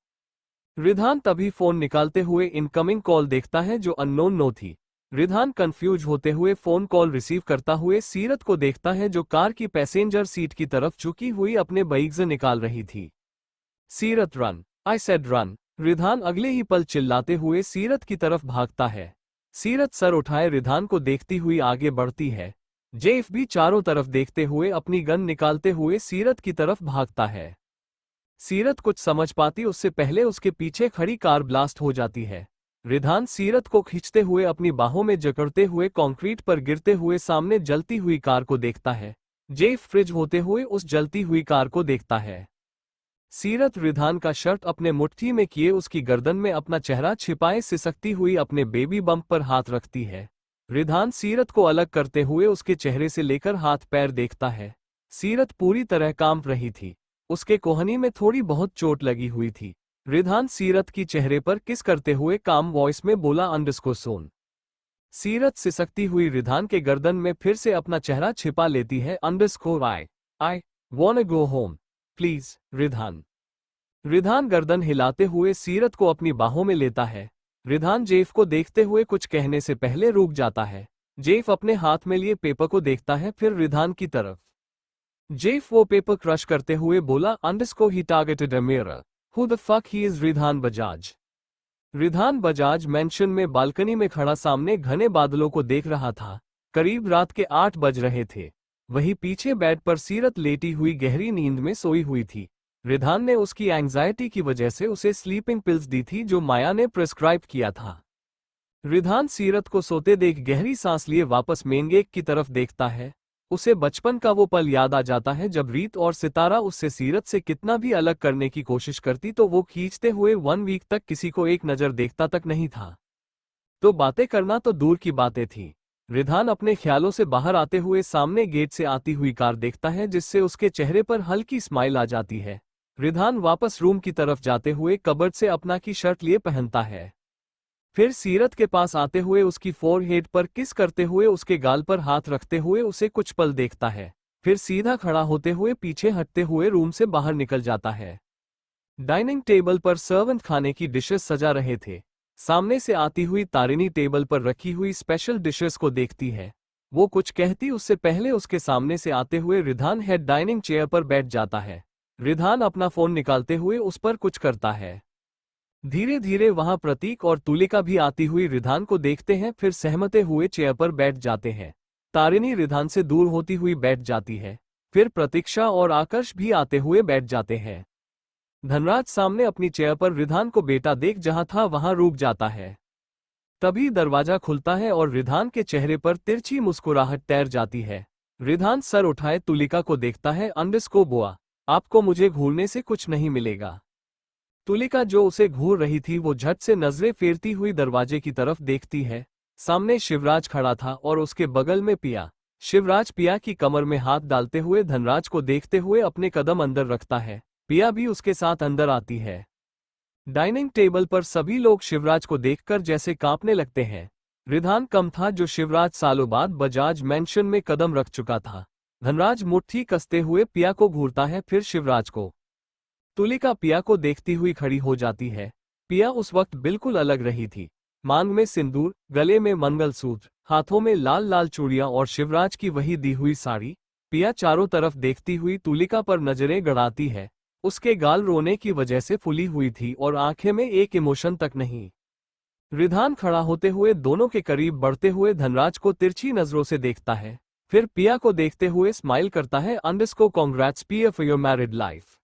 रिधान तभी फोन निकालते हुए इनकमिंग कॉल देखता है जो अननोन नो थी। रिधान कंफ्यूज होते हुए फोन कॉल रिसीव करता हुए सीरत को देखता है जो कार की पैसेंजर सीट की तरफ झुकी हुई अपने बैग्स निकाल रही थी। सीरत run, I said run. Ridhan अगले ही पल चिल्लाते हुए सीरत की तरफ भागता है। सीरत सर उठाए रिधान को देखती हुई आगे बढ़ती है। जेफ भी चारों तरफ देखते हुए अपनी गन निकालते हुए सीरत की तरफ भागता है। सीरत कुछ समझ पाती उससे पहले उसके पीछे खड़ी कार ब्लास्ट हो जाती है। रिधान सीरत को खींचते हुए अपनी बाहों में जकड़ते हुए कंक्रीट पर गिरते हुए सामने जलती हुई कार को देखता है। जेफ फ्रिज होते हुए उस जलती हुई कार को देखता है। सीरत रिधान का शर्ट अपने मुट्ठी में किए उसकी गर्दन में अपना चेहरा छिपाए सिसकती हुई अपने बेबी बम्प पर हाथ रखती है। रिधान सीरत को अलग करते हुए उसके चेहरे से लेकर हाथ पैर देखता है। सीरत पूरी तरह कांप रही थी। उसके कोहनी में थोड़ी बहुत चोट लगी हुई थी। रिधान सीरत की चेहरे पर किस करते हुए काम वॉइस में बोला अंडरस्को सोन। सीरत सिसकती हुई रिधान के गर्दन में फिर से अपना चेहरा छिपा लेती है। Underscore I वांना go home please Ridhan. Ridhan गर्दन हिलाते हुए सीरत को अपनी बाहों में लेता है। रिधान जेफ को देखते हुए कुछ कहने से पहले रुक जाता है। जेफ अपने हाथ में लिए पेपर को देखता है फिर रिधान की तरफ। जेफ वो पेपर क्रश करते हुए बोला अंडरस्को ही targeted a mirror. Who the fuck he is Ridhan Bajaj. Ridhan Bajaj mention में बालकनी में खड़ा सामने घने बादलों को देख रहा था। करीब रात के 8 बज रहे थे। वहीं पीछे बेड पर सीरत लेटी हुई गहरी नींद में सोई हुई थी। रिधान ने उसकी एंग्जाइटी की वजह से उसे स्लीपिंग पिल्स दी थी जो माया ने प्रिस्क्राइब किया था। रिधान सीरत को सोते देख गहरी सांस लिए वापस मेन गेट की तरफ देखता है। उसे बचपन का वो पल याद आ जाता है जब रीत और सितारा उससे सीरत से कितना भी अलग करने की कोशिश करती तो वो खींचते हुए 1 वीक तक किसी को एक नज़र देखता तक नहीं था। तो बातें करना तो दूर की बातें थी। रिधान अपने ख्यालों से बाहर आते हुए सामने गेट से आती हुई कार देखता है जिससे उसके चेहरे पर हल्की स्माइल आ जाती है। रिधान वापस रूम की तरफ जाते हुए कबर्ड से अपना की शर्ट लिए पहनता है। फिर सीरत के पास आते हुए उसकी फोरहेड पर किस करते हुए उसके गाल पर हाथ रखते हुए उसे कुछ पल देखता है। फिर सीधा खड़ा होते हुए पीछे हटते हुए रूम से बाहर निकल जाता है। डाइनिंग टेबल पर सर्वेंट खाने की डिशेस सजा रहे थे। सामने से आती हुई तारिनी टेबल पर रखी हुई स्पेशल डिशेस को देखती है। वो कुछ कहती उससे पहले उसके सामने से आते हुए रिधान हेड डाइनिंग चेयर पर बैठ जाता है। रिधान अपना फोन निकालते हुए उस पर कुछ करता है। धीरे धीरे वहां प्रतीक और तुलिका भी आती हुई रिधान को देखते हैं फिर सहमते हुए चेयर पर बैठ जाते हैं। तारिनी रिधान से दूर होती हुई बैठ जाती है। फिर प्रतीक्षा और आकर्ष भी आते हुए बैठ जाते हैं। धनराज सामने अपनी चेयर पर रिधान को बेटा देख जहां था वहां रुक जाता है। तभी दरवाजा खुलता है और रिधान के चेहरे पर तिरछी मुस्कुराहट तैर जाती है। रिधान सर उठाए तुलिका को देखता है। अंडरस्को बुआ, आपको मुझे घूरने से कुछ नहीं मिलेगा। तुलिका जो उसे घूर रही थी वो झट से नजरें फेरती हुई दरवाजे की तरफ देखती है। सामने शिवराज खड़ा था और उसके बगल में पिया। शिवराज पिया की कमर में हाथ डालते हुए धनराज को देखते हुए अपने कदम अंदर रखता है। पिया भी उसके साथ अंदर आती है। डाइनिंग टेबल पर सभी लोग शिवराज को देखकर जैसे कांपने लगते हैं। रिधान कम था जो शिवराज सालों बाद बजाज मैंशन में कदम रख चुका था। धनराज मुट्ठी कसते हुए पिया को घूरता है फिर शिवराज को। तुलिका पिया को देखती हुई खड़ी हो जाती है। पिया उस वक्त बिल्कुल अलग रही थी। मांग में सिंदूर, गले में मंगलसूत्र, हाथों में लाल लाल चूड़ियां और शिवराज की वही दी हुई साड़ी। पिया चारों तरफ देखती हुई तुलिका पर नजरें गड़ाती है। उसके गाल रोने की वजह से फुली हुई थी और आंखें में एक इमोशन तक नहीं। रिधान खड़ा होते हुए दोनों के करीब बढ़ते हुए धनराज को तिरछी नजरों से देखता है। फिर पिया को देखते हुए स्माइल करता है। अंडरस्को कांग्रेट्स पिया फॉर योर मैरिड लाइफ।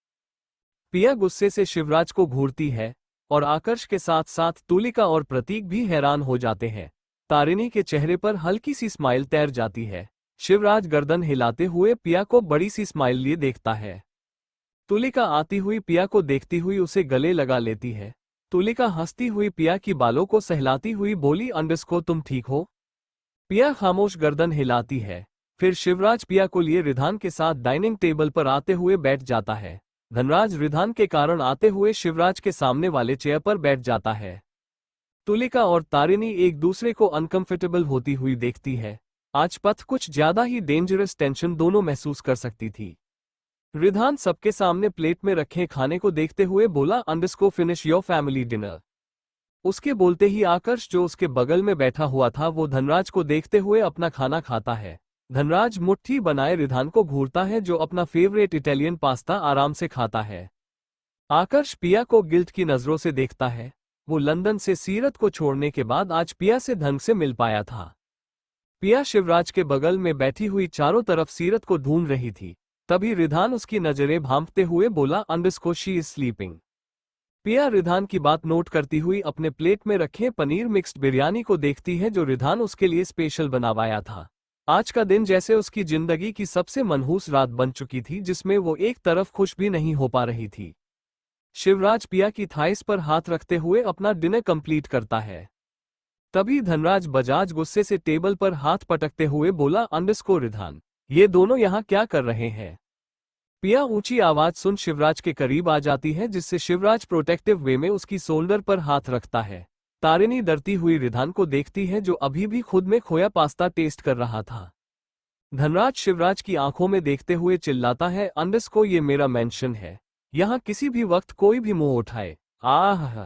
पिया गुस्से से शिवराज को घूरती है और आकर्ष के साथ साथ तुलिका और प्रतीक भी हैरान हो जाते हैं। तारिनी के चेहरे पर हल्की सी स्माइल तैर जाती है। शिवराज गर्दन हिलाते हुए पिया को बड़ी सी स्माइल लिए देखता है। तुलिका आती हुई पिया को देखती हुई उसे गले लगा लेती है। तुलिका हंसती हुई पिया की बालों को सहलाती हुई बोली अंडरस्को तुम ठीक हो। पिया खामोश गर्दन हिलाती है। फिर शिवराज पिया को लिए रिधान के साथ डाइनिंग टेबल पर आते हुए बैठ जाता है। धनराज रिधान के कारण आते हुए शिवराज के सामने वाले चेयर पर बैठ जाता है। तुलिका और तारिनी एक दूसरे को अनकंफर्टेबल होती हुई देखती है। आज पथ कुछ ज्यादा ही डेंजरस टेंशन दोनों महसूस कर सकती थी। रिधान सबके सामने प्लेट में रखे खाने को देखते हुए बोला अंडरस्को फिनिश योर फैमिली डिनर। उसके बोलते ही आकर्ष जो उसके बगल में बैठा हुआ था वो धनराज को देखते हुए अपना खाना खाता है। धनराज मुट्ठी बनाए रिधान को घूरता है जो अपना फेवरेट इटालियन पास्ता आराम से खाता है। आकर्ष पिया को गिल्ट की नजरों से देखता है। वो लंदन से सीरत को छोड़ने के बाद आज पिया से ढंग से मिल पाया था। पिया शिवराज के बगल में बैठी हुई चारों तरफ सीरत को ढूंढ रही थी। तभी रिधान उसकी नजरें भांपते हुए बोला, अंडरस्को शी इज स्लीपिंग। पिया रिधान की बात नोट करती हुई अपने प्लेट में रखे पनीर मिक्स्ड बिरयानी को देखती है जो रिधान उसके लिए स्पेशल बनवाया था। आज का दिन जैसे उसकी जिंदगी की सबसे मनहूस रात बन चुकी थी जिसमें वो एक तरफ खुश भी नहीं हो पा रही थी। शिवराज पिया की थाइस पर हाथ रखते हुए अपना डिनर कंप्लीट करता है। तभी धनराज बजाज गुस्से से टेबल पर हाथ पटकते हुए बोला, अंडरस्को रिधान, ये दोनों यहाँ क्या कर रहे हैं? पिया ऊंची आवाज सुन शिवराज के करीब आ जाती है जिससे शिवराज प्रोटेक्टिव वे में उसकी शोल्डर पर हाथ रखता है। तारिणी डरती हुई रिधान को देखती है जो अभी भी खुद में खोया पास्ता टेस्ट कर रहा था। धनराज शिवराज की आंखों में देखते हुए चिल्लाता है, अंडरस्को ये मेरा मेंशन है, यहाँ किसी भी वक्त कोई भी मुंह उठाए। आह!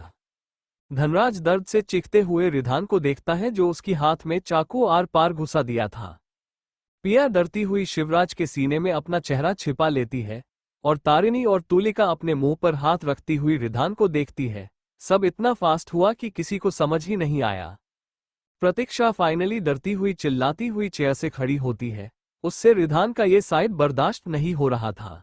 धनराज दर्द से चीखते हुए रिधान को देखता है जो उसकी हाथ में चाकू आर पार घुसा दिया था। पिया डरती हुई शिवराज के सीने में अपना चेहरा छिपा लेती है और तारिणी और तुलिका अपने मुंह पर हाथ रखती हुई रिधान को देखती है। सब इतना फास्ट हुआ कि किसी को समझ ही नहीं आया। प्रतीक्षा फाइनली डरती हुई चिल्लाती हुई चेयर से खड़ी होती है। उससे रिधान का ये साइड बर्दाश्त नहीं हो रहा था।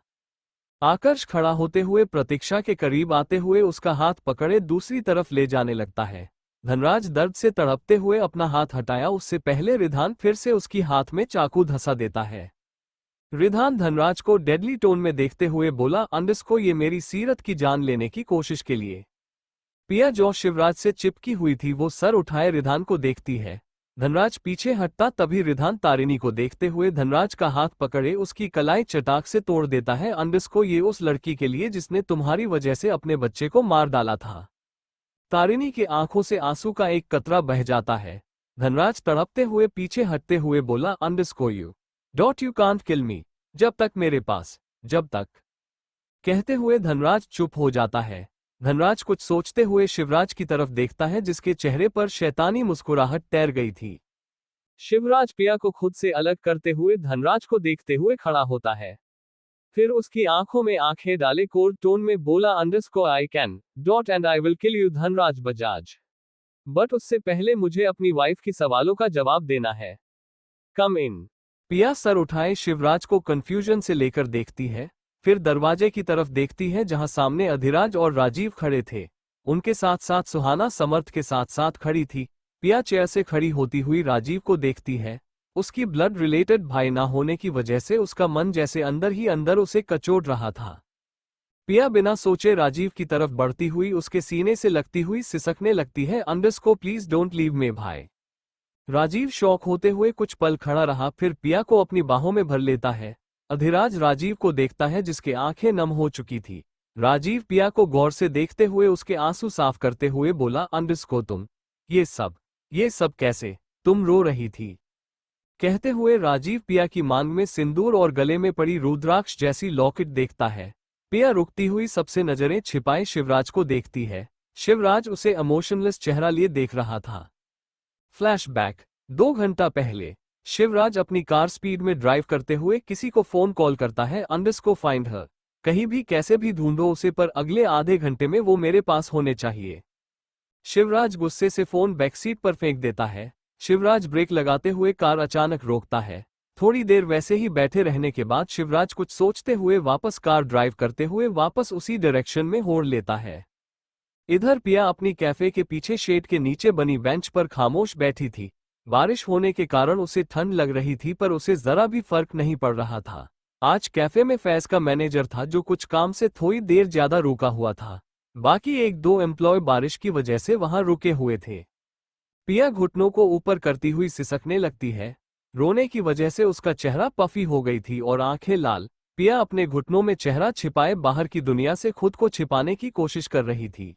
आकर्ष खड़ा होते हुए प्रतीक्षा के करीब आते हुए उसका हाथ पकड़े दूसरी तरफ ले जाने लगता है। धनराज दर्द से तड़पते हुए अपना हाथ हटाया उससे पहले रिधान फिर से उसकी हाथ में चाकू धंसा देता है। रिधान धनराज को डेडली टोन में देखते हुए बोला, अंडरस्को ये मेरी सीरत की जान लेने की कोशिश के लिए। पिया जो शिवराज से चिपकी हुई थी वो सर उठाए रिधान को देखती है। धनराज पीछे हटता तभी रिधान तारिणी को देखते हुए धनराज का हाथ पकड़े उसकी कलाई चटाक से तोड़ देता है, अंडरस्को ये उस लड़की के लिए जिसने तुम्हारी वजह से अपने बच्चे को मार डाला था। तारिणी की आंखों से आंसू का एक कतरा बह जाता है। धनराज तड़पते हुए पीछे हटते हुए बोला, अंडरस्को यू कांट किल मी, जब तक मेरे पास, जब तक। कहते हुए धनराज चुप हो जाता है। धनराज कुछ सोचते हुए शिवराज की तरफ देखता है जिसके चेहरे पर शैतानी मुस्कुराहट तैर गई थी। शिवराज पिया को खुद से अलग करते हुए धनराज को देखते हुए खड़ा होता है। फिर उसकी आंखों में आंखें डाले कोल्ड टोन में बोला, underscore I can dot and I will kill you Dhanraj Bajaj, but उससे पहले मुझे अपनी वाइफ की सवालों का जवाब देना है। कम इन। पिया सर उठाए शिवराज को कंफ्यूजन से लेकर देखती है, फिर दरवाजे की तरफ देखती है जहां सामने अधिराज और राजीव खड़े थे। उनके साथ साथ सुहाना समर्थ के साथ साथ खड़ी थी। पिया चेयर से खड़ी होती हुई राजीव को देखती है। उसकी ब्लड रिलेटेड भाई ना होने की वजह से उसका मन जैसे अंदर ही अंदर उसे कचोट रहा था। पिया बिना सोचे राजीव की तरफ बढ़ती हुई उसके सीने से लगती हुई सिसकने लगती है, अंडरस्को प्लीज डोंट लीव मी भाई। राजीव शॉक होते हुए कुछ पल खड़ा रहा फिर पिया को अपनी बाहों में भर लेता है। अधिराज राजीव को देखता है जिसके आंखें नम हो चुकी थी। राजीव पिया को गौर से देखते हुए उसके आंसू साफ करते हुए बोला, अंडरस्को तुम ये सब कैसे? तुम रो रही थी। कहते हुए राजीव पिया की मांग में सिंदूर और गले में पड़ी रुद्राक्ष जैसी लॉकेट देखता है। पिया रुकती हुई सबसे नजरें छिपाए शिवराज को देखती है। शिवराज उसे इमोशनलेस चेहरा लिए देख रहा था। फ्लैशबैक 2 घंटा पहले शिवराज अपनी कार स्पीड में ड्राइव करते हुए किसी को फोन कॉल करता है, अंडरस्को फाइंड हर, कहीं भी कैसे भी ढूंढो उसे पर अगले आधे घंटे में वो मेरे पास होने चाहिए। शिवराज गुस्से से फोन बैकसीट पर फेंक देता है। शिवराज ब्रेक लगाते हुए कार अचानक रोकता है। थोड़ी देर वैसे ही बैठे रहने के बाद शिवराज कुछ सोचते हुए वापस कार ड्राइव करते हुए वापस उसी डायरेक्शन में होड़ लेता है। इधर पिया अपनी कैफे के पीछे शेड के नीचे बनी बेंच पर खामोश बैठी थी। बारिश होने के कारण उसे ठंड लग रही थी पर उसे जरा भी फर्क नहीं पड़ रहा था। आज कैफे में फैज का मैनेजर था जो कुछ काम से थोड़ी देर ज्यादा रुका हुआ था। बाकी 1-2 एम्प्लॉय बारिश की वजह से वहां रुके हुए थे। पिया घुटनों को ऊपर करती हुई सिसकने लगती है। रोने की वजह से उसका चेहरा पफी हो गई थी और आंखें लाल। पिया अपने घुटनों में चेहरा छिपाए बाहर की दुनिया से खुद को छिपाने की कोशिश कर रही थी।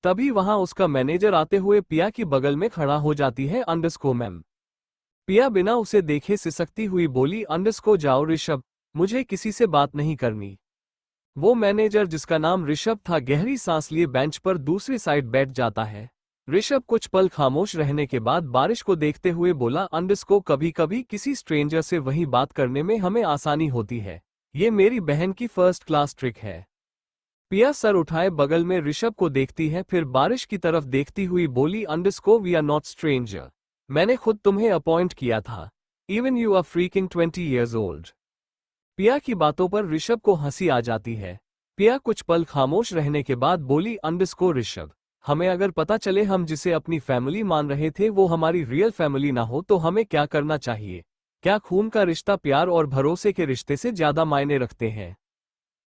तभी वहां उसका मैनेजर आते हुए पिया की बगल में खड़ा हो जाती है, अंडरस्को मैम। पिया बिना उसे देखे सिसकती हुई बोली, अंडरस्को जाओ ऋषभ, मुझे किसी से बात नहीं करनी। वो मैनेजर जिसका नाम ऋषभ था गहरी सांस लिए बेंच पर दूसरी साइड बैठ जाता है। ऋषभ कुछ पल खामोश रहने के बाद बारिश को देखते हुए बोला, अंडरस्को कभी कभी किसी स्ट्रेंजर से वही बात करने में हमें आसानी होती है। ये मेरी बहन की फर्स्ट क्लास ट्रिक है। पिया सर उठाए बगल में ऋषभ को देखती है, फिर बारिश की तरफ देखती हुई बोली, underscore we are not stranger. मैंने खुद तुम्हें अपॉइंट किया था। Even you are freaking 20 years old. Piya की बातों पर ऋषभ को हंसी आ जाती है। पिया कुछ पल खामोश रहने के बाद बोली, अंडरस्को ऋषभ, हमें अगर पता चले हम जिसे अपनी फैमिली मान रहे थे वो हमारी रियल फैमिली ना हो तो हमें क्या करना चाहिए? क्या खून का रिश्ता प्यार और भरोसे के रिश्ते से ज्यादा मायने रखते हैं?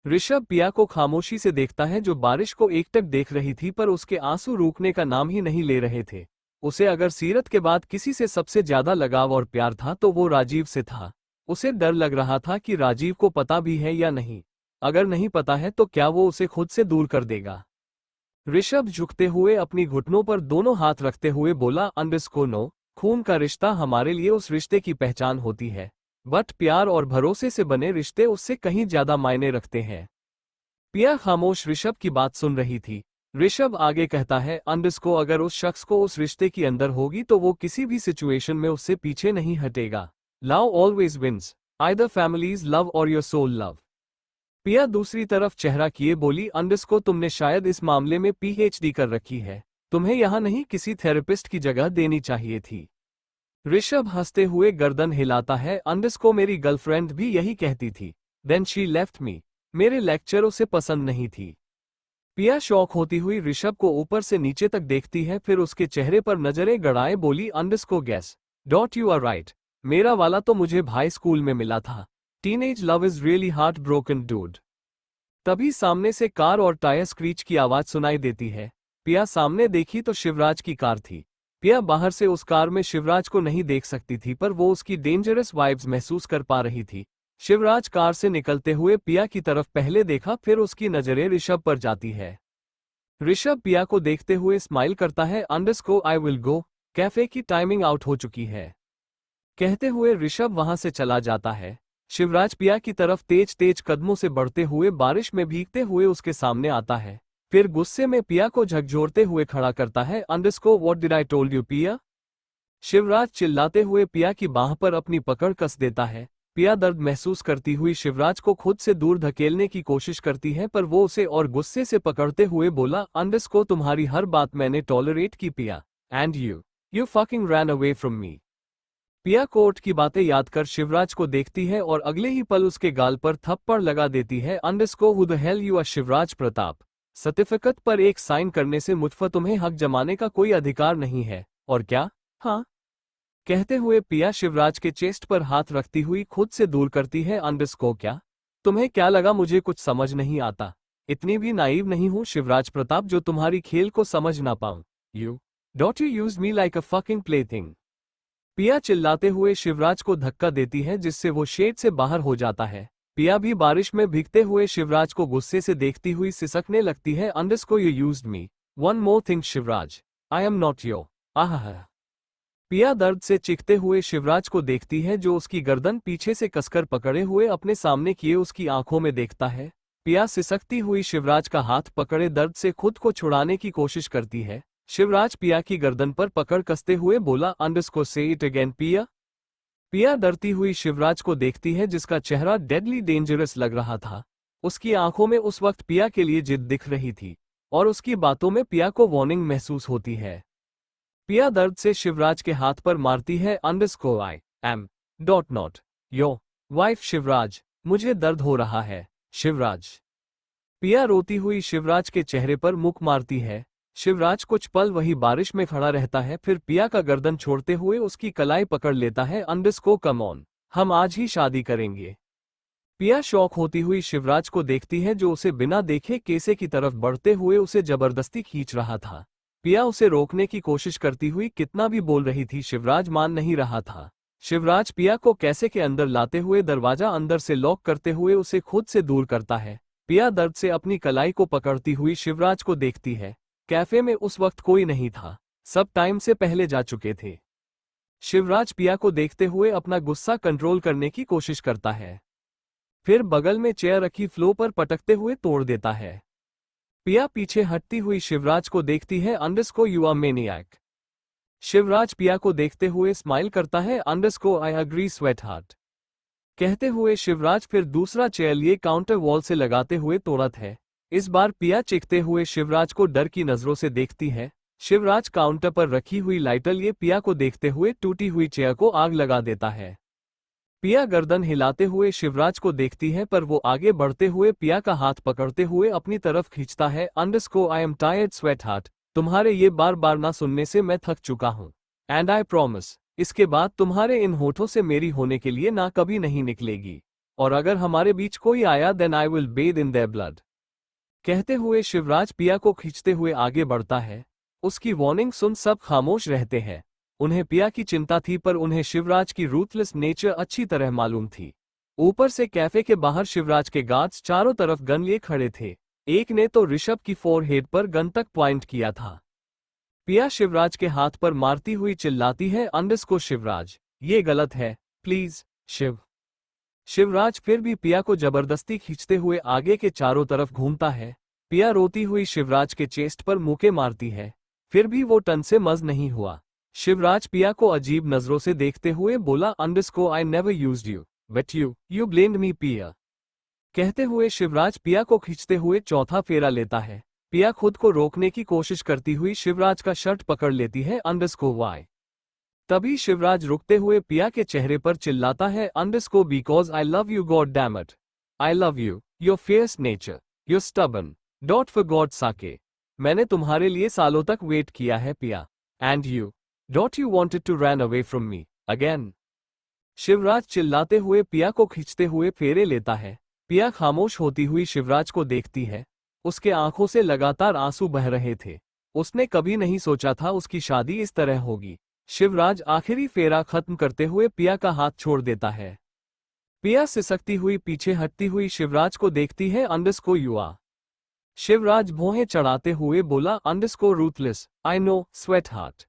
ऋषभ पिया को खामोशी से देखता है, जो बारिश को एकटक देख रही थी पर उसके आंसू रुकने का नाम ही नहीं ले रहे थे। उसे अगर सीरत के बाद किसी से सबसे ज्यादा लगाव और प्यार था तो वो राजीव से था। उसे डर लग रहा था कि राजीव को पता भी है या नहीं। अगर नहीं पता है तो क्या वो उसे खुद से दूर कर देगा? ऋषभ झुकते हुए अपनी घुटनों पर दोनों हाथ रखते हुए बोला, अंडरस्को नो, खून का रिश्ता हमारे लिए उस रिश्ते की पहचान होती है, बट प्यार और भरोसे से बने रिश्ते उससे कहीं ज्यादा मायने रखते हैं। पिया खामोश ऋषभ की बात सुन रही थी। ऋषभ आगे कहता है, अंडरस्को अगर उस शख्स को उस रिश्ते की अंदर होगी तो वो किसी भी सिचुएशन में उससे पीछे नहीं हटेगा। Love always wins, either families love और योर सोल लव। पिया दूसरी तरफ चेहरा किए बोली, अंडरस्को तुमने शायद इस मामले में पीएचडी कर रखी है। तुम्हें यहाँ नहीं किसी थेरेपिस्ट की जगह देनी चाहिए थी। ऋषभ हंसते हुए गर्दन हिलाता है, अंडरस्को मेरी गर्लफ्रेंड भी यही कहती थी। Then she left me. मेरे लेक्चर उसे पसंद नहीं थी। पिया शौक होती हुई ऋषभ को ऊपर से नीचे तक देखती है, फिर उसके चेहरे पर नजरें गड़ाए बोली, underscore guess dot you are right. मेरा वाला तो मुझे भाई स्कूल में मिला था। Teenage love is really heart broken dude. तभी सामने से कार और टायर स्क्रीच की आवाज सुनाई देती है। पिया सामने देखी तो शिवराज की कार थी। पिया बाहर से उस कार में शिवराज को नहीं देख सकती थी, पर वो उसकी डेंजरस वाइब्स महसूस कर पा रही थी। शिवराज कार से निकलते हुए पिया की तरफ पहले देखा, फिर उसकी नजरें ऋषभ पर जाती है। ऋषभ पिया को देखते हुए स्माइल करता है, अंडरस्को आई विल गो, कैफे की टाइमिंग आउट हो चुकी है। कहते हुए ऋषभ वहां से चला जाता है। शिवराज पिया की तरफ तेज तेज कदमों से बढ़ते हुए बारिश में भीगते हुए उसके सामने आता है, फिर गुस्से में पिया को झकझोरते हुए खड़ा करता है, अंडरस्को what did I told you पिया। शिवराज चिल्लाते हुए पिया की बाह पर अपनी पकड़ कस देता है। पिया दर्द महसूस करती हुई शिवराज को खुद से दूर धकेलने की कोशिश करती है, पर वो उसे और गुस्से से पकड़ते हुए बोला, अंडरस्को तुम्हारी हर बात मैंने टॉलरेट की पिया, and you fucking ran away from मी। पिया कोर्ट की बातें याद कर शिवराज को देखती है और अगले ही पल उसके गाल पर थप्पड़ लगा देती है, underscore who the hell you are Shivraj Pratap. Certificate पर एक साइन करने से मुझ पर तुम्हें हक जमाने का कोई अधिकार नहीं है, और क्या? हाँ। कहते हुए पिया शिवराज के चेस्ट पर हाथ रखती हुई खुद से दूर करती है, अंडरस्को क्या तुम्हें क्या लगा मुझे कुछ समझ नहीं आता? इतनी भी नाइव नहीं हूं शिवराज प्रताप जो तुम्हारी खेल को समझ ना पाऊं। You don't you use me like a fucking plaything. Piya चिल्लाते हुए शिवराज को धक्का देती है, जिससे वो शेड से बाहर हो जाता है। पिया भी बारिश में भीगते हुए शिवराज को गुस्से से देखती हुई सिसकने लगती है, underscore you used me. One more thing Shivraj, I am not your. Ah. Piya दर्द से चीखते हुए शिवराज को देखती है, जो उसकी गर्दन पीछे से कसकर पकड़े हुए अपने सामने किए उसकी आंखों में देखता है। पिया सिसकती हुई शिवराज का हाथ पकड़े दर्द से खुद को छुड़ाने की कोशिश करती है। शिवराज पिया की गर्दन पर पकड़ कसते हुए बोला, अंडरस्को से इट अगेन पिया। पिया डरती हुई शिवराज को देखती है, जिसका चेहरा डेडली डेंजरस लग रहा था। उसकी आंखों में उस वक्त पिया के लिए जिद दिख रही थी, और उसकी बातों में पिया को वार्निंग महसूस होती है। पिया दर्द से शिवराज के हाथ पर मारती है, अंडरस्को I am dot not your wife Shivraj, मुझे दर्द हो रहा है शिवराज। पिया रोती हुई शिवराज के चेहरे पर मुख मारती है। शिवराज कुछ पल वही बारिश में खड़ा रहता है, फिर पिया का गर्दन छोड़ते हुए उसकी कलाई पकड़ लेता है, अंडरस्को कम ऑन, हम आज ही शादी करेंगे। पिया शौक होती हुई शिवराज को देखती है, जो उसे बिना देखे केसे की तरफ बढ़ते हुए उसे जबरदस्ती खींच रहा था। पिया उसे रोकने की कोशिश करती हुई कितना भी बोल रही थी, शिवराज मान नहीं रहा था। शिवराज पिया को कैसे के अंदर लाते हुए दरवाजा अंदर से लॉक करते हुए उसे खुद से दूर करता है। पिया दर्द से अपनी कलाई को पकड़ती हुई शिवराज को देखती है। कैफे में उस वक्त कोई नहीं था, सब टाइम से पहले जा चुके थे। शिवराज पिया को देखते हुए अपना गुस्सा कंट्रोल करने की कोशिश करता है, फिर बगल में चेयर रखी फ्लो पर पटकते हुए तोड़ देता है। पिया पीछे हटती हुई शिवराज को देखती है underscore you are maniac. Shivraj Piya को देखते हुए स्माइल करता है अंडरस्को आई अग्री स्वेटहार्ट कहते हुए शिवराज फिर दूसरा चेयर लिए काउंटर वॉल से लगाते हुए तोड़त है। इस बार पिया चीखते हुए शिवराज को डर की नजरों से देखती है। शिवराज काउंटर पर रखी हुई लाइटर लिए पिया को देखते हुए टूटी हुई चेयर को आग लगा देता है। पिया गर्दन हिलाते हुए शिवराज को देखती है पर वो आगे बढ़ते हुए पिया का हाथ पकड़ते हुए अपनी तरफ खींचता है अंडरस्को आई एम टायर्ड स्वेटहार्ट तुम्हारे ये बार बार ना सुनने से मैं थक चुका हूँ। एंड आई प्रॉमिस इसके बाद तुम्हारे इन होठों से मेरी होने के लिए ना कभी नहीं निकलेगी और अगर हमारे बीच कोई आया then I will bathe in their blood कहते हुए शिवराज पिया को खींचते हुए आगे बढ़ता है। उसकी वार्निंग सुन सब खामोश रहते हैं। उन्हें पिया की चिंता थी पर उन्हें शिवराज की रूथलेस नेचर अच्छी तरह मालूम थी। ऊपर से कैफे के बाहर शिवराज के गार्ड्स चारों तरफ गन लिए खड़े थे। एक ने तो ऋषभ की फोरहेड पर गन तक पॉइंट किया था। पिया शिवराज के हाथ पर मारती हुई चिल्लाती है अंडरस्को शिवराज ये गलत है प्लीज शिव। शिवराज फिर भी पिया को जबरदस्ती खींचते हुए आगे के चारों तरफ घूमता है। पिया रोती हुई शिवराज के चेस्ट पर मुक्के मारती है फिर भी वो टन से मज नहीं हुआ। शिवराज पिया को अजीब नजरों से देखते हुए बोला underscore I never used you but you blamed me Piya कहते हुए शिवराज पिया को खींचते हुए चौथा फेरा लेता है। पिया खुद को रोकने की कोशिश करती हुई शिवराज का शर्ट पकड़ लेती है अंडरस्को वाई। तभी शिवराज रुकते हुए पिया के चेहरे पर चिल्लाता है underscore because I love you God damn it I love you your fierce nature your stubborn dot for God sake मैंने तुम्हारे लिए सालों तक वेट किया है Piya and you dot you wanted to run away from me again. Shivraj चिल्लाते हुए पिया को खींचते हुए फेरे लेता है। पिया खामोश होती हुई शिवराज को देखती है। उसके आंखों से लगातार आंसू बह रहे थे। उसने कभी नहीं सोचा था उसकी शादी इस तरह होगी। शिवराज आखिरी फेरा खत्म करते हुए पिया का हाथ छोड़ देता है। पिया सिसकती हुई पीछे हटती हुई शिवराज को देखती है अंडरस्को युआ। शिवराज भौहें चढ़ाते हुए बोला अंडरस्को रूथलेस आई नो स्वेटहार्ट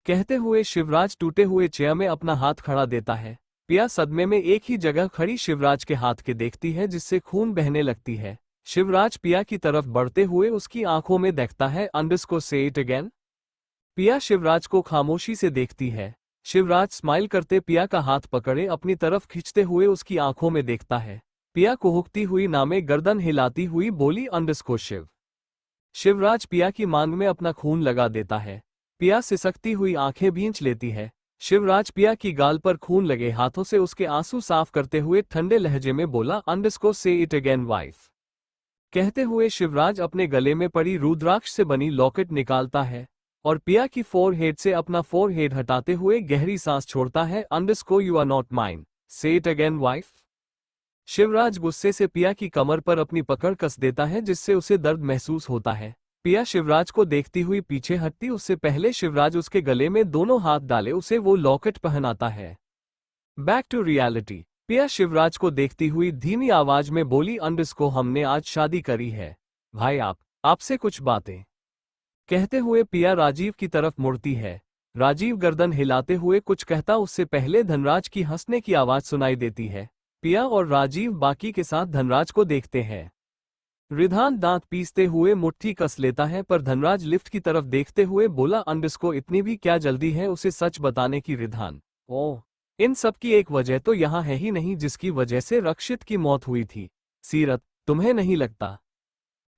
कहते हुए शिवराज टूटे हुए चेयर में अपना हाथ खड़ा देता है। पिया सदमे में एक ही जगह खड़ी शिवराज के हाथ के देखती है जिससे खून बहने लगती है। शिवराज पिया की तरफ बढ़ते हुए उसकी आंखों में देखता है अंडरस्को से इट अगेन। पिया शिवराज को खामोशी से देखती है। शिवराज स्माइल करते पिया का हाथ पकड़े अपनी तरफ खींचते हुए उसकी आंखों में देखता है। पिया कुहुकती हुई नामे गर्दन हिलाती हुई बोली अंडरस्को शिव। शिवराज पिया की मांग में अपना खून लगा देता है। पिया सिसकती हुई आंखें भींच लेती है। शिवराज पिया की गाल पर खून लगे हाथों से उसके आंसू साफ करते हुए ठंडे लहजे में बोला अंडरस्को से इट अगेन वाइफ कहते हुए शिवराज अपने गले में पड़ी रुद्राक्ष से बनी लॉकेट निकालता है और पिया की फोरहेड से अपना फोरहेड हटाते हुए गहरी सांस छोड़ता है underscore you are not mine say it again wife. Shivraj गुस्से से पिया की कमर पर अपनी पकड़ कस देता है जिससे उसे दर्द महसूस होता है। पिया शिवराज को देखती हुई पीछे हटती उससे पहले शिवराज उसके गले में दोनों हाथ डाले उसे वो लॉकेट पहनाता है। Back to reality. Piya Shivraj को देखती हुई धीमी आवाज में बोली अंडरस्को हमने आज शादी करी है भाई आपसे कुछ बातें कहते हुए पिया राजीव की तरफ मुड़ती है। राजीव गर्दन हिलाते हुए कुछ कहता उससे पहले धनराज की हंसने की आवाज सुनाई देती है। पिया और राजीव बाकी के साथ धनराज को देखते हैं। रिधान दांत पीसते हुए मुट्ठी कस लेता है पर धनराज लिफ्ट की तरफ देखते हुए बोला अंडरस्को इतनी भी क्या जल्दी है उसे सच बताने की रिधान। ओह इन सब की एक वजह तो यहाँ है ही नहीं जिसकी वजह से रक्षित की मौत हुई थी। सीरत तुम्हें नहीं लगता?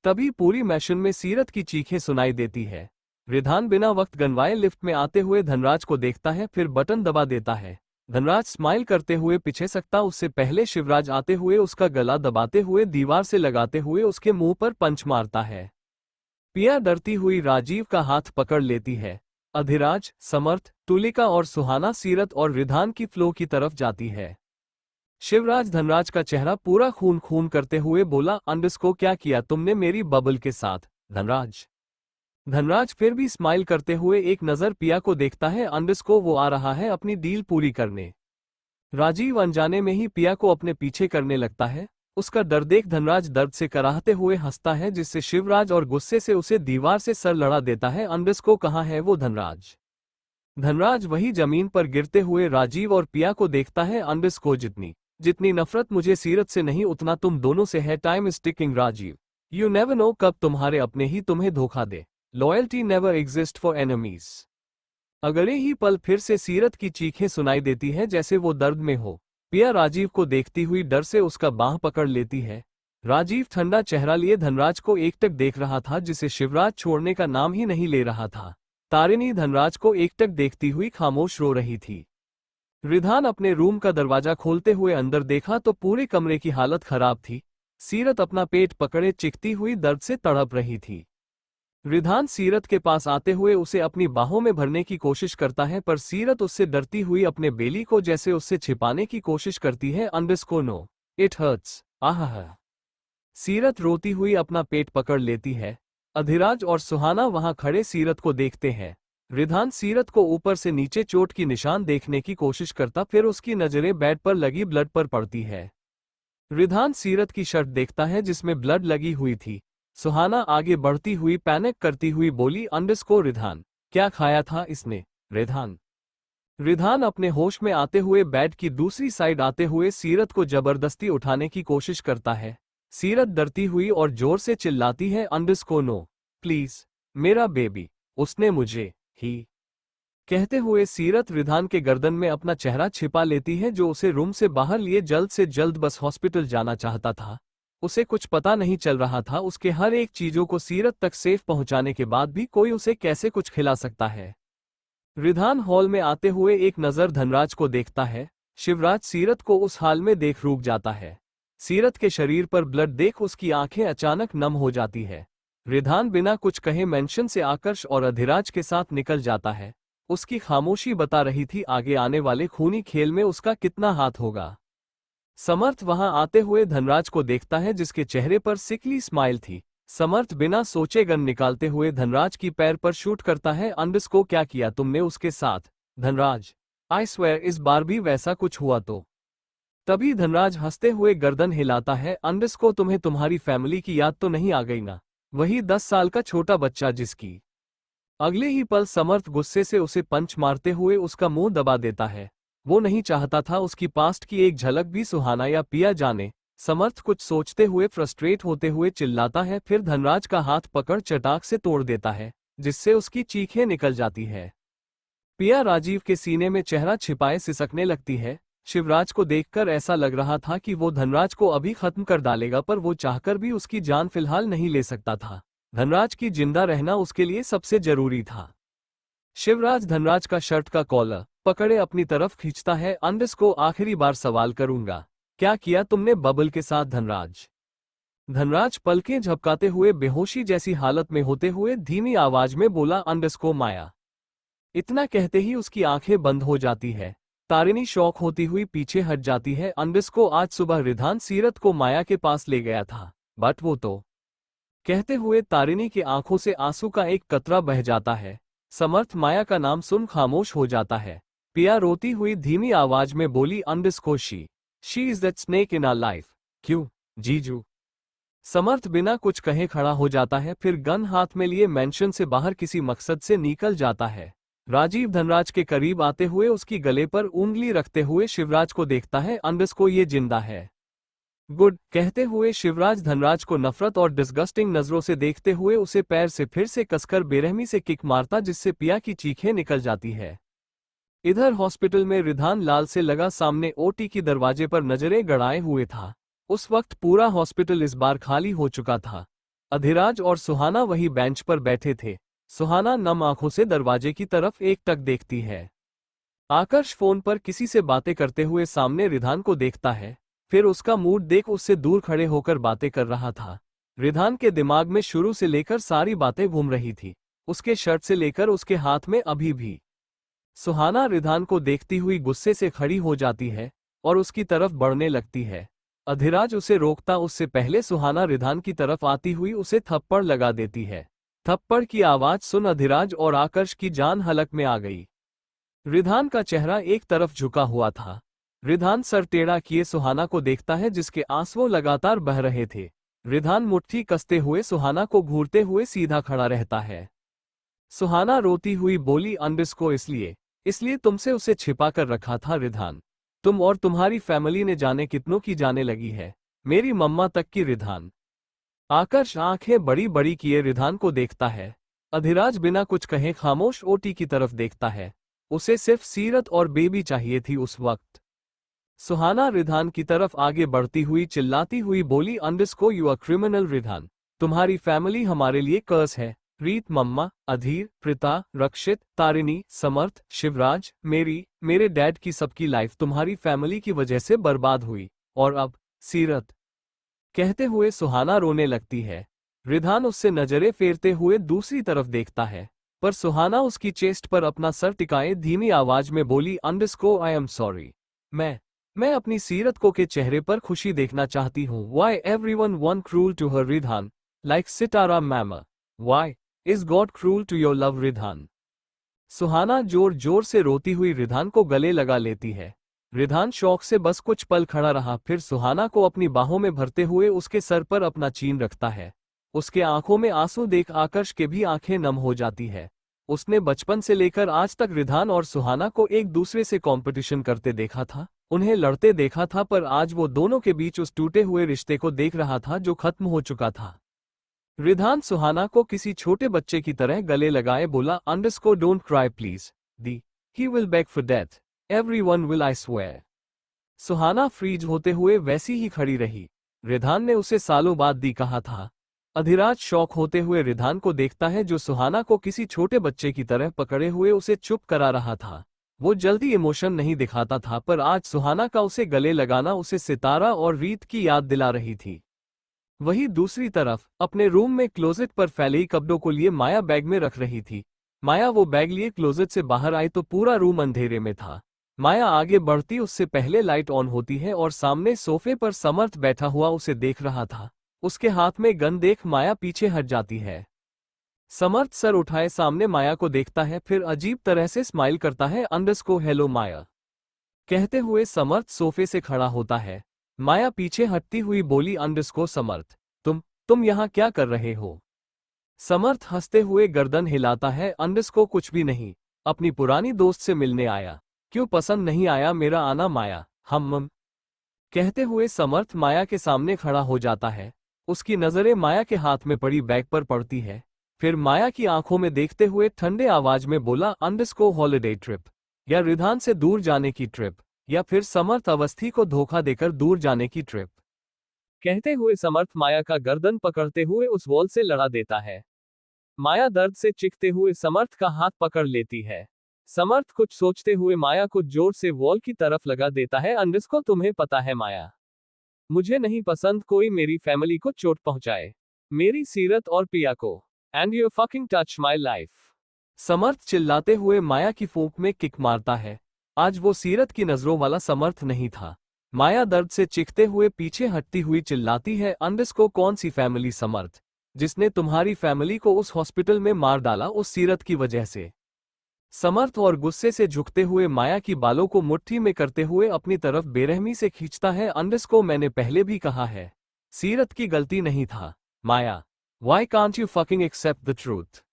तभी पूरी मैशन में सीरत की चीखें सुनाई देती है। रिधान बिना वक्त गंवाए लिफ्ट में आते हुए धनराज को देखता है फिर बटन दबा देता है। धनराज स्माइल करते हुए पीछे सकता उससे पहले शिवराज आते हुए उसका गला दबाते हुए दीवार से लगाते हुए उसके मुंह पर पंच मारता है। पिया डरती हुई राजीव का हाथ पकड़ लेती है। अधिराज, समर्थ, तुलिका और सुहाना सीरत और रिधान की फ्लो की तरफ जाती है। शिवराज धनराज का चेहरा पूरा खून खून करते हुए बोला अंडरस्को क्या किया तुमने मेरी बबल के साथ धनराज। धनराज फिर भी स्माइल करते हुए एक नजर पिया को देखता है अंडरस्को वो आ रहा है अपनी डील पूरी करने। राजीव अनजाने में ही पिया को अपने पीछे करने लगता है। उसका डर देख धनराज दर्द से कराहते हुए हंसता है जिससे शिवराज और गुस्से से उसे दीवार से सर लड़ा देता है। अंडरस्को कहाँ है वो धनराज। धनराज वही जमीन पर गिरते हुए राजीव और पिया को देखता है। अंडरस्को जितनी नफरत मुझे सीरत से नहीं उतना तुम दोनों से है। Time is ticking Rajeev you never know कब तुम्हारे अपने ही तुम्हें धोखा दे। Loyalty never exist for enemies. अगले ही पल फिर से सीरत की चीखें सुनाई देती है जैसे वो दर्द में हो। पिया राजीव को देखती हुई डर से उसका बाह पकड़ लेती है। राजीव ठंडा चेहरा लिए धनराज को एकटक देख रहा था जिसे शिवराज छोड़ने का नाम ही नहीं ले रहा था। तारिणी धनराज को एकटक देखती हुई खामोश रो रही थी। रिधान अपने रूम का दरवाजा खोलते हुए अंदर देखा तो पूरे कमरे की हालत खराब थी। सीरत अपना पेट पकड़े चिखती हुई दर्द से तड़प रही थी। रिधान सीरत के पास आते हुए उसे अपनी बाहों में भरने की कोशिश करता है पर सीरत उससे डरती हुई अपने बेली को जैसे उससे छिपाने की कोशिश करती है। Underscore no it hurts. Aha. Seerat रोती हुई अपना पेट पकड़ लेती है। अधिराज और सुहाना वहां खड़े सीरत को देखते हैं। रिधान सीरत को ऊपर से नीचे चोट की निशान देखने की कोशिश करता फिर उसकी नजरें बेड पर लगी ब्लड पर पड़ती है। रिधान सीरत की शर्ट देखता है जिसमें ब्लड लगी हुई थी। सुहाना आगे बढ़ती हुई पैनिक करती हुई बोली अंडरस्को रिधान क्या खाया था इसने। रिधान अपने होश में आते हुए बेड की दूसरी साइड आते हुए सीरत को जबरदस्ती उठाने की कोशिश करता है। सीरत डरती हुई और जोर से चिल्लाती है अंडरस्को नो प्लीज मेरा बेबी उसने मुझे ही। कहते हुए सीरत रिधान के गर्दन में अपना चेहरा छिपा लेती है जो उसे रूम से बाहर लिए जल्द से जल्द बस हॉस्पिटल जाना चाहता था। उसे कुछ पता नहीं चल रहा था उसके हर एक चीजों को सीरत तक सेफ पहुंचाने के बाद भी कोई उसे कैसे कुछ खिला सकता है। रिधान हॉल में आते हुए एक नजर धनराज को देखता है। शिवराज सीरत को उस हाल में देख रुक जाता है। सीरत के शरीर पर ब्लड देख उसकी आंखें अचानक नम हो जाती है। रिधान बिना कुछ कहे मेंशन से आकर्ष और अधिराज के साथ निकल जाता है। उसकी खामोशी बता रही थी आगे आने वाले खूनी खेल में उसका कितना हाथ होगा। समर्थ वहां आते हुए धनराज को देखता है जिसके चेहरे पर सिकली स्माइल थी। समर्थ बिना सोचे गन निकालते हुए धनराज की पैर पर शूट करता है। अंडरस्को क्या किया तुमने उसके साथ। धनराज आई स्वेयर इस बार भी वैसा कुछ हुआ तो। तभी धनराज हंसते हुए गर्दन हिलाता है। अंडरस्को तुम्हें तुम्हारी फैमिली की याद तो नहीं आ गई ना, वही 10 साल का छोटा बच्चा जिसकी। अगले ही पल समर्थ गुस्से से उसे पंच मारते हुए उसका मुंह दबा देता है। वो नहीं चाहता था उसकी पास्ट की एक झलक भी सुहाना या पिया जाने। समर्थ कुछ सोचते हुए फ्रस्ट्रेट होते हुए चिल्लाता है फिर धनराज का हाथ पकड़ चटाक से तोड़ देता है जिससे उसकी चीखें निकल जाती है। पिया राजीव के सीने में चेहरा छिपाए सिसकने लगती है। शिवराज को देखकर ऐसा लग रहा था कि वो धनराज को अभी खत्म कर डालेगा पर वो चाहकर भी उसकी जान फिलहाल नहीं ले सकता था। धनराज की जिंदा रहना उसके लिए सबसे जरूरी था। शिवराज धनराज का शर्ट का कॉलर पकड़े अपनी तरफ खींचता है। अंडरस्को आखिरी बार सवाल करूंगा क्या किया तुमने बबल के साथ। धनराज पलकें झपकाते हुए बेहोशी जैसी हालत में होते हुए धीमी आवाज में बोला अंडरस्को माया। इतना कहते ही उसकी आंखें बंद हो जाती है। तारिणी शौक होती हुई पीछे हट जाती है। अंडरस्को आज सुबह रिधान सीरत को माया के पास ले गया था बट वो तो। कहते हुए तारिणी की आंखों से आंसू का एक कतरा बह जाता है। समर्थ माया का नाम सुन खामोश हो जाता है। पिया रोती हुई धीमी आवाज में बोली underscore she is that snake in our life. क्यों जीजू। समर्थ बिना कुछ कहे खड़ा हो जाता है फिर गन हाथ में लिए मेंशन से बाहर किसी मकसद से निकल जाता है। राजीव धनराज के करीब आते हुए उसकी गले पर उंगली रखते हुए शिवराज को देखता है। अंडरस्को ये जिंदा है। गुड कहते हुए शिवराज धनराज को नफरत और डिस्गस्टिंग नजरों से देखते हुए उसे पैर से फिर से कसकर बेरहमी से किक मारता जिससे पिया की चीखें निकल जाती है। इधर हॉस्पिटल में रिधान लाल से लगा सामने ओटी की दरवाजे पर नजरें गड़ाए हुए था। उस वक्त पूरा हॉस्पिटल इस बार खाली हो चुका था। अधिराज और सुहाना वही बेंच पर बैठे थे। सुहाना नम आंखों से दरवाजे की तरफ एकटक देखती है। आकर्ष फोन पर किसी से बातें करते हुए सामने रिधान को देखता है फिर उसका मूड देख उससे दूर खड़े होकर बातें कर रहा था। रिधान के दिमाग में शुरू से लेकर सारी बातें घूम रही थी, उसके शर्ट से लेकर उसके हाथ में अभी भी। सुहाना रिधान को देखती हुई गुस्से से खड़ी हो जाती है और उसकी तरफ बढ़ने लगती है। अधिराज उसे रोकता उससे पहले सुहाना रिधान की तरफ आती हुई उसे थप्पड़ लगा देती है। थप्पड़ की आवाज सुन अधिराज और आकर्ष की जान हलक में आ गई। रिधान का चेहरा एक तरफ झुका हुआ था। रिधान सर टेढ़ा किए सुहाना को देखता है जिसके आंसू लगातार बह रहे थे। रिधान मुट्ठी कसते हुए सुहाना को घूरते हुए सीधा खड़ा रहता है। सुहाना रोती हुई बोली अंडरस्को इसलिए तुमसे उसे छिपा कर रखा था रिधान। तुम और तुम्हारी फैमिली ने जाने कितनों की जाने लगी है, मेरी मम्मा तक की रिधान। आकर्ष आंखें बड़ी बड़ी किए रिधान को देखता है। अधिराज बिना कुछ कहे खामोश ओटी की तरफ देखता है। उसे सिर्फ सीरत और बेबी चाहिए थी उस वक्त। सुहाना रिधान की तरफ आगे बढ़ती हुई चिल्लाती हुई बोली, underscore you are criminal Ridhan. तुम्हारी फैमिली हमारे लिए कर्स है। रीत, मम्मा, अधीर, प्रीता, रक्षित, तारिणी, समर्थ, शिवराज, मेरे डैड की सबकी लाइफ तुम्हारी फैमिली की वजह से बर्बाद हुई। और अब सीरत। कहते हुए सुहाना रोने लगती है। रिधान उससे नजरें फेरते हुए दूसरी तरफ देखता है, पर सुहाना उसकी चेस्ट पर अपना सर टिकाए धीमी आवाज में बोली, अंडरस्को आई एम सॉरी। मैं अपनी सीरत को के चेहरे पर खुशी देखना चाहती हूँ। Why everyone one cruel to her Ridhan, like Sitara मैमा। Why is God cruel to your love Ridhan. Suhana जोर जोर से रोती हुई रिधान को गले लगा लेती है। रिधान शौक से बस कुछ पल खड़ा रहा, फिर सुहाना को अपनी बाहों में भरते हुए उसके सर पर अपना चीन रखता है। उसके आंखों में आंसू देख आकर्ष के भी आंखें नम हो जाती है। उसने बचपन से लेकर आज तक रिधान और सुहाना को एक दूसरे से कंपटीशन करते देखा था, उन्हें लड़ते देखा था, पर आज वो दोनों के बीच उस टूटे हुए रिश्ते को देख रहा था जो खत्म हो चुका था। रिधान सुहाना को किसी छोटे बच्चे की तरह गले लगाए बोला, अंडरस्को डोंट क्राई प्लीज दी, he will beg for death, everyone will I swear. Suhana freeze होते हुए वैसी ही खड़ी रही। रिधान ने उसे सालों बाद दी कहा था। अधिराज शौक होते हुए रिधान को देखता है जो सुहाना को किसी छोटे बच्चे की तरह पकड़े हुए उसे चुप करा रहा था। वो जल्दी इमोशन नहीं दिखाता था, पर आज सुहाना का उसे गले लगाना उसे सितारा और रीत की याद दिला रही थी। वहीं दूसरी तरफ अपने रूम में क्लोजेट पर फैले कपड़ों को लिए माया बैग में रख रही थी। माया वो बैग लिए क्लोजेट से बाहर आई तो पूरा रूम अंधेरे में था। माया आगे बढ़ती उससे पहले लाइट ऑन होती है और सामने सोफे पर समर्थ बैठा हुआ उसे देख रहा था। उसके हाथ में गन देख माया पीछे हट जाती है। समर्थ सर उठाए सामने माया को देखता है, फिर अजीब तरह से स्माइल करता है, अंडरस्को हेलो माया कहते हुए समर्थ सोफे से खड़ा होता है। माया पीछे हटती हुई बोली, अंडरस्को समर्थ, तुम यहाँ क्या कर रहे हो? समर्थ हंसते हुए गर्दन हिलाता है, अंडरस्को कुछ भी नहीं, अपनी पुरानी दोस्त से मिलने आया। क्यों पसंद नहीं आया मेरा आना माया? हम कहते हुए समर्थ माया के सामने खड़ा हो जाता है। उसकी नजरें माया के हाथ में पड़ी बैग पर पड़ती है, फिर माया की आंखों में देखते हुए ठंडे आवाज में बोला, अंडरस्को हॉलिडे ट्रिप, या रिधान से दूर जाने की ट्रिप, या फिर समर्थ अवस्थी को धोखा देकर दूर जाने की ट्रिप। कहते हुए समर्थ माया का गर्दन पकड़ते हुए उस वॉल से लड़ा देता है। माया दर्द से चिखते हुए समर्थ का हाथ पकड़ लेती है। समर्थ कुछ सोचते हुए माया को जोर से वॉल की तरफ लगा देता है, अंडरस्को तुम्हें पता है माया, मुझे नहीं पसंद कोई मेरी फैमिली को चोट पहुंचाए, मेरी सीरत और पिया को, and you fucking touch my life. Samarth चिल्लाते हुए माया की फूंक में किक मारता है। आज वो सीरत की नजरों वाला समर्थ नहीं था। माया दर्द से चिखते हुए पीछे हटती हुई चिल्लाती है, अंडरस्को कौन सी फैमिली समर्थ, जिसने तुम्हारी फैमिली को उस हॉस्पिटल में मार डाला उस सीरत की वजह से। समर्थ और गुस्से से झुकते हुए माया की बालों को मुट्ठी में करते हुए अपनी तरफ बेरहमी से खींचता है, अंडरस्को मैंने पहले भी कहा है, सीरत की गलती नहीं था। Maya, why can't you fucking accept the truth?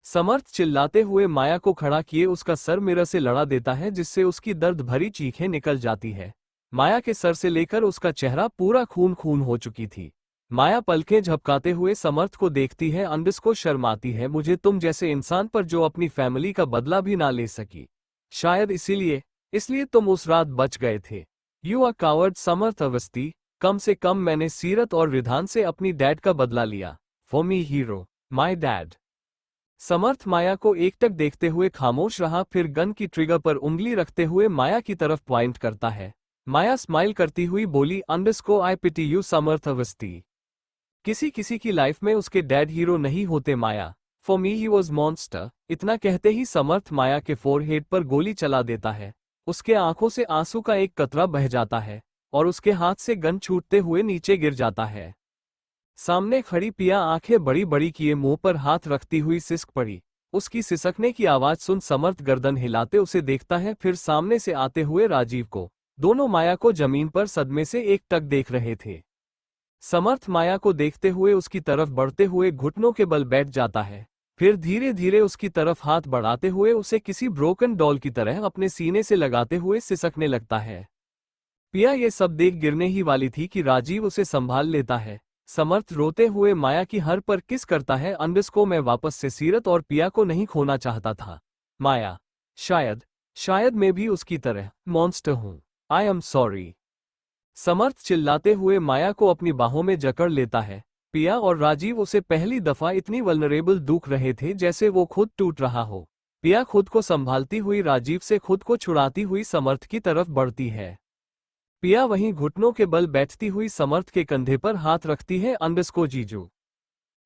Samarth चिल्लाते हुए माया को खड़ा किए उसका सर मिरर से लड़ा देता है, जिससे उसकी दर्द भरी चीखें निकल जाती है। माया के सर से लेकर उसका चेहरा पूरा खून खून हो चुकी थी। माया पलकें झपकाते हुए समर्थ को देखती है, अंडरस्को शर्माती है, मुझे तुम जैसे इंसान पर जो अपनी फैमिली का बदला भी ना ले सकी, शायद इसलिए तुम उस रात बच गए थे। यू आर कावर्ड समर्थ अवस्थी, कम से कम मैंने सीरत और रिधान से अपनी डैड का बदला लिया। For me hero, my dad. Samarth Maya को एकटक देखते हुए खामोश रहा, फिर गन की ट्रिगर पर उंगली रखते हुए माया की तरफ पॉइंट करता है। माया स्माइल करती हुई बोली, अंडरस्को आई पिटी यू समर्थ अवस्थी। किसी किसी की लाइफ में उसके डैड हीरो नहीं होते Maya, for me he was monster. इतना कहते ही समर्थ माया के फोरहेड पर गोली चला देता है। उसके आंखों से आंसू का एक कतरा बह जाता है और उसके हाथ से गन छूटते हुए नीचे गिर जाता है। सामने खड़ी पिया आंखें बड़ी बड़ी किए मुंह पर हाथ रखती हुई सिसक पड़ी। उसकी सिसकने की आवाज सुन समर्थ गर्दन हिलाते उसे देखता है, फिर सामने से आते हुए राजीव को। दोनों माया को जमीन पर सदमे से एकटक देख रहे थे। समर्थ माया को देखते हुए उसकी तरफ बढ़ते हुए घुटनों के बल बैठ जाता है, फिर धीरे धीरे उसकी तरफ हाथ बढ़ाते हुए उसे किसी ब्रोकन डॉल की तरह अपने सीने से लगाते हुए सिसकने लगता है। पिया ये सब देख गिरने ही वाली थी कि राजीव उसे संभाल लेता है। समर्थ रोते हुए माया की हर पर किस करता है अंडरस्को मैं वापस से सीरत और पिया को नहीं खोना चाहता था। माया, शायद मैं भी उसकी तरह मॉन्स्टर हूं। I am sorry. समर्थ चिल्लाते हुए माया को अपनी बाहों में जकड़ लेता है। पिया और राजीव उसे पहली दफा इतनी वल्नरेबल दुख रहे थे जैसे वो खुद टूट रहा हो। पिया खुद को संभालती हुई राजीव से खुद को छुड़ाती हुई समर्थ की तरफ बढ़ती है। पिया वहीं घुटनों के बल बैठती हुई समर्थ के कंधे पर हाथ रखती है अंडरस्को जीजू।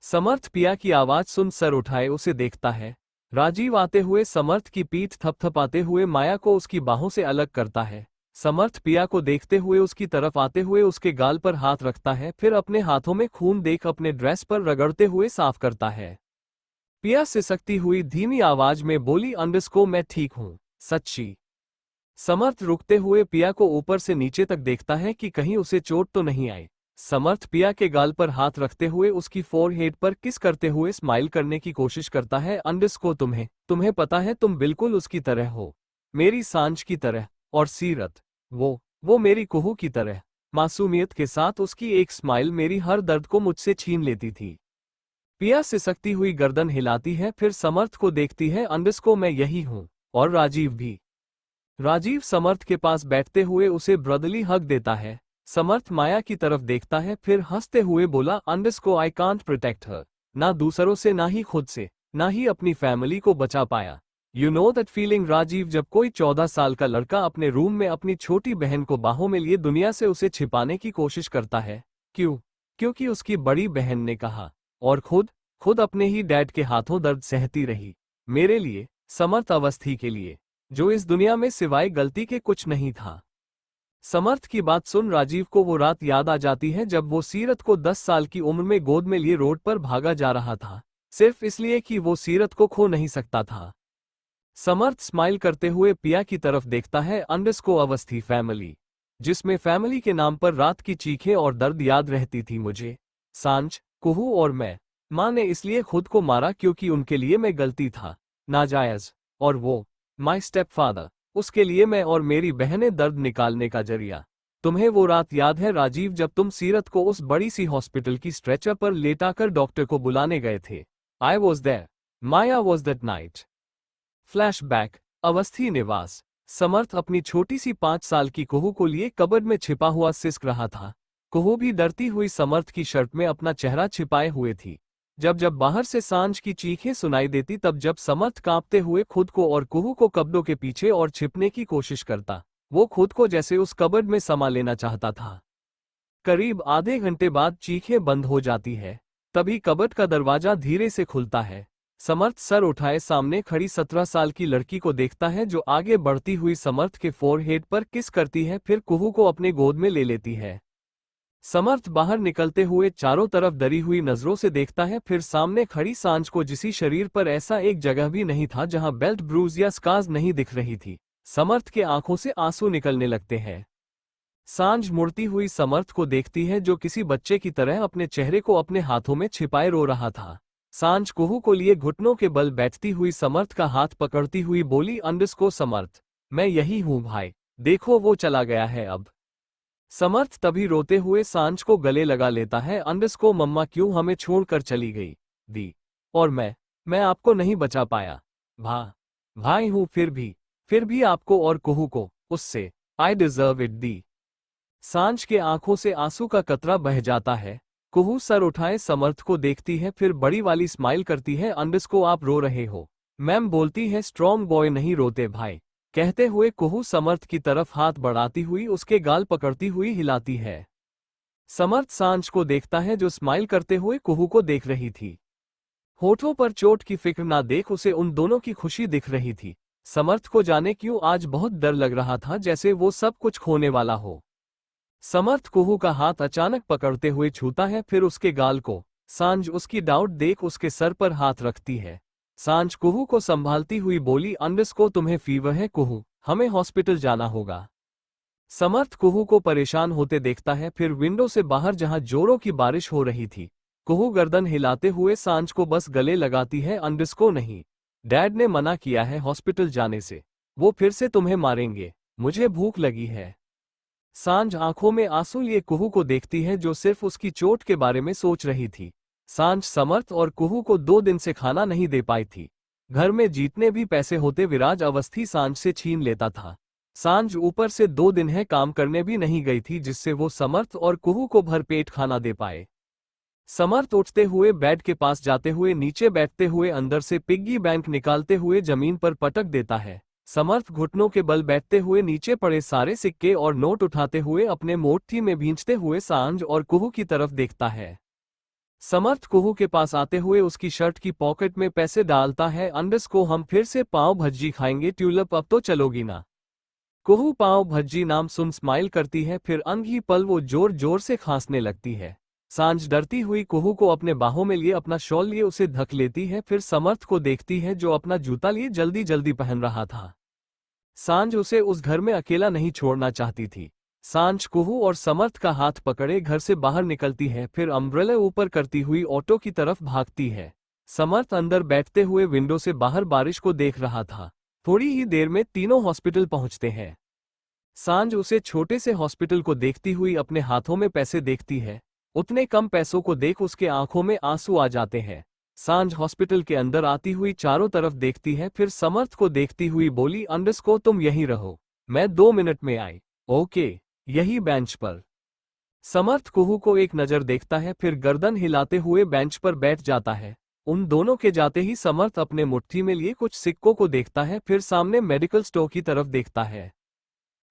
समर्थ पिया की आवाज सुन सर उठाए उसे देखता है। राजीव आते हुए समर्थ की पीठ थपथपाते हुए माया को उसकी बाहों से अलग करता है। समर्थ पिया को देखते हुए उसकी तरफ आते हुए उसके गाल पर हाथ रखता है, फिर अपने हाथों में खून देख अपने ड्रेस पर रगड़ते हुए साफ करता है। पिया सिसकती हुई धीमी आवाज में बोली अंडरस्को मैं ठीक हूं, सच्ची। समर्थ रुकते हुए पिया को ऊपर से नीचे तक देखता है कि कहीं उसे चोट तो नहीं आई। समर्थ पिया के गाल पर हाथ रखते हुए उसकी फोरहेड पर किस करते हुए स्माइल करने की कोशिश करता है। अंडरस्को तुम्हें पता है तुम बिल्कुल उसकी तरह हो, मेरी सांझ की तरह। और सीरत, वो मेरी कुहू की तरह। मासूमियत के साथ उसकी एक स्माइल मेरी हर दर्द को मुझसे छीन लेती थी। पिया सिसकती हुई गर्दन हिलाती है, फिर समर्थ को देखती है। अंडरस्को मैं यही हूं, और राजीव भी। राजीव समर्थ के पास बैठते हुए उसे ब्रदरली हग देता है। समर्थ माया की तरफ देखता है, फिर हंसते हुए बोला अंडरस्को आई कांट प्रोटेक्ट हर, ना दूसरों से, ना ही खुद से, ना ही अपनी फैमिली को बचा पाया। You know that feeling Rajiv, जब कोई 14 साल का लड़का अपने रूम में अपनी छोटी बहन को बाहों में लिए दुनिया से उसे छिपाने की कोशिश करता है। क्योंकि उसकी बड़ी बहन ने कहा, और खुद अपने ही डैड के हाथों दर्द सहती रही। मेरे लिए, समर्थ अवस्थी के लिए, जो इस दुनिया में सिवाय गलती के कुछ नहीं था। समर्थ की बात सुन राजीव को वो रात याद आ जाती है जब वो सीरत को 10 साल की उम्र में गोद में लिए रोड पर भागा जा रहा था, सिर्फ इसलिए कि वो सीरत को खो नहीं सकता था। समर्थ स्माइल करते हुए पिया की तरफ देखता है। अंडरस्को अवस्थी फैमिली, जिसमें फैमिली के नाम पर रात की चीखें और दर्द याद रहती थी मुझे। सांझ, कुहू और मैं। माँ ने इसलिए खुद को मारा क्योंकि उनके लिए मैं गलती था, नाजायज। और वो, माई स्टेप फादर, उसके लिए मैं और मेरी बहनें दर्द निकालने का जरिया। तुम्हें वो रात याद है राजीव, जब तुम सीरत को उस बड़ी सी हॉस्पिटल की स्ट्रेचर पर लेटाकर डॉक्टर को बुलाने गए थे? I was there, Maya was that night. Flashback, Awasthi Niwas. Samarth अपनी छोटी सी 5 साल की कुहू को लिए कबर्ड में छिपा हुआ सिसक रहा था। कुहू भी डरती हुई समर्थ की शर्ट में अपना चेहरा छिपाए हुए थी। जब बाहर से सांझ की चीखें सुनाई देती, तब जब समर्थ कांपते हुए खुद को और कुहू को कपड़ों के पीछे और छिपने की कोशिश करता, वो खुद को जैसे उस कबर्ड में समा लेना चाहता था। करीब आधे घंटे बाद चीखें बंद हो जाती है। तभी कबर्ड का दरवाजा धीरे से खुलता है। समर्थ सर उठाए सामने खड़ी 17 साल की लड़की को देखता है, जो आगे बढ़ती हुई समर्थ के फोरहेड पर किस करती है, फिर कुहू को अपने गोद में ले लेती है। समर्थ बाहर निकलते हुए चारों तरफ डरी हुई नजरों से देखता है, फिर सामने खड़ी सांझ को, जिसी शरीर पर ऐसा एक जगह भी नहीं था जहां बेल्ट, ब्रूज या स्कार्स नहीं दिख रही थी। समर्थ के आंखों से आंसू निकलने लगते हैं। सांझ मुड़ती हुई समर्थ को देखती है, जो किसी बच्चे की तरह अपने चेहरे को अपने हाथों में छिपाए रो रहा था। सांझ कुहू को लिए घुटनों के बल बैठती हुई समर्थ का हाथ पकड़ती हुई बोली अंडरस्को समर्थ, मैं यही हूं भाई, देखो वो चला गया है अब। समर्थ तभी रोते हुए सांझ को गले लगा लेता है। अंडरस्को मम्मा क्यों हमें छोड़कर चली गई दी, और मैं आपको नहीं बचा पाया। भाई हूं फिर भी आपको और कुहू को उससे, आई डिजर्व इट दी। सांझ के आंखों से आंसू का कतरा बह जाता है। कुहू सर उठाए समर्थ को देखती है, फिर बड़ी वाली स्माइल करती है। अंडरस्को आप रो रहे हो? मैम बोलती है। स्ट्रॉन्ग बॉय नहीं रोते भाई, कहते हुए कुहू समर्थ की तरफ हाथ बढ़ाती हुई उसके गाल पकड़ती हुई हिलाती है। समर्थ सांझ को देखता है, जो स्माइल करते हुए कुहू को देख रही थी। होठों पर चोट की फिक्र ना देख उसे उन दोनों की खुशी दिख रही थी। समर्थ को जाने क्यों आज बहुत डर लग रहा था, जैसे वो सब कुछ खोने वाला हो। समर्थ कुहू का हाथ अचानक पकड़ते हुए छूता है, फिर उसके गाल को। सांझ उसकी डाउट देख उसके सर पर हाथ रखती है। सांझ कुहू को संभालती हुई बोली अंडरस्को तुम्हें फीवर है कुहू, हमें हॉस्पिटल जाना होगा। समर्थ कुहू को परेशान होते देखता है, फिर विंडो से बाहर जहां जोरों की बारिश हो रही थी, कुहू गर्दन हिलाते हुए सांझ को बस गले लगाती है। अंडरस्को नहीं, डैड ने मना किया है हॉस्पिटल जाने से, वो फिर से तुम्हें मारेंगे, मुझे भूख लगी है। सांझ आंखों में आंसू लिए कुहू को देखती है जो सिर्फ उसकी चोट के बारे में सोच रही थी। सांझ समर्थ और कुहू को 2 दिन से खाना नहीं दे पाई थी। घर में जितने भी पैसे होते विराज अवस्थी सांझ से छीन लेता था। सांझ ऊपर से 2 दिन है काम करने भी नहीं गई थी जिससे वो समर्थ और कुहू को भरपेट खाना दे पाए। समर्थ उठते हुए बेड के पास जाते हुए नीचे बैठते हुए अंदर से पिग्गी बैंक निकालते हुए जमीन पर पटक देता है। समर्थ घुटनों के बल बैठते हुए नीचे पड़े सारे सिक्के और नोट उठाते हुए अपने मोटथी में भींचते हुए सांझ और कुहू की तरफ देखता है। समर्थ कुहू के पास आते हुए उसकी शर्ट की पॉकेट में पैसे डालता है। अंडस को हम फिर से पाव भज्जी खाएंगे ट्यूलिप, अब तो चलोगी ना। कुहू पाव भज्जी नाम सुन स्माइल करती है, फिर अंग ही पल वो जोर जोर से खांसने लगती है। सांझ डरती हुई कुहू को अपने बाहों में लिए अपना शॉल लिए उसे ढक लेती है, फिर समर्थ को देखती है जो अपना जूता लिए जल्दी जल्दी पहन रहा था। सांझ उसे उस घर में अकेला नहीं छोड़ना चाहती थी। सांझ कुहू और समर्थ का हाथ पकड़े घर से बाहर निकलती है, फिर अम्ब्रेला ऊपर करती हुई ऑटो की तरफ भागती है। समर्थ अंदर बैठते हुए विंडो से बाहर बारिश को देख रहा था। थोड़ी ही देर में तीनों हॉस्पिटल पहुंचते हैं। सांझ उसे छोटे से हॉस्पिटल को देखती हुई अपने हाथों में पैसे देखती है। उतने कम पैसों को देख उसके आंखों में आंसू आ जाते हैं। सांझ हॉस्पिटल के अंदर आती हुई चारों तरफ देखती है, फिर समर्थ को देखती हुई बोली, अंडस को तुम यहीं रहो, मैं 2 मिनट में आई। ओके, यही बेंच पर। समर्थ कुहू को एक नजर देखता है, फिर गर्दन हिलाते हुए बेंच पर बैठ जाता है। उन दोनों के जाते ही समर्थ अपने मुट्ठी में लिए कुछ सिक्कों को देखता है, फिर सामने मेडिकल स्टोर की तरफ देखता है।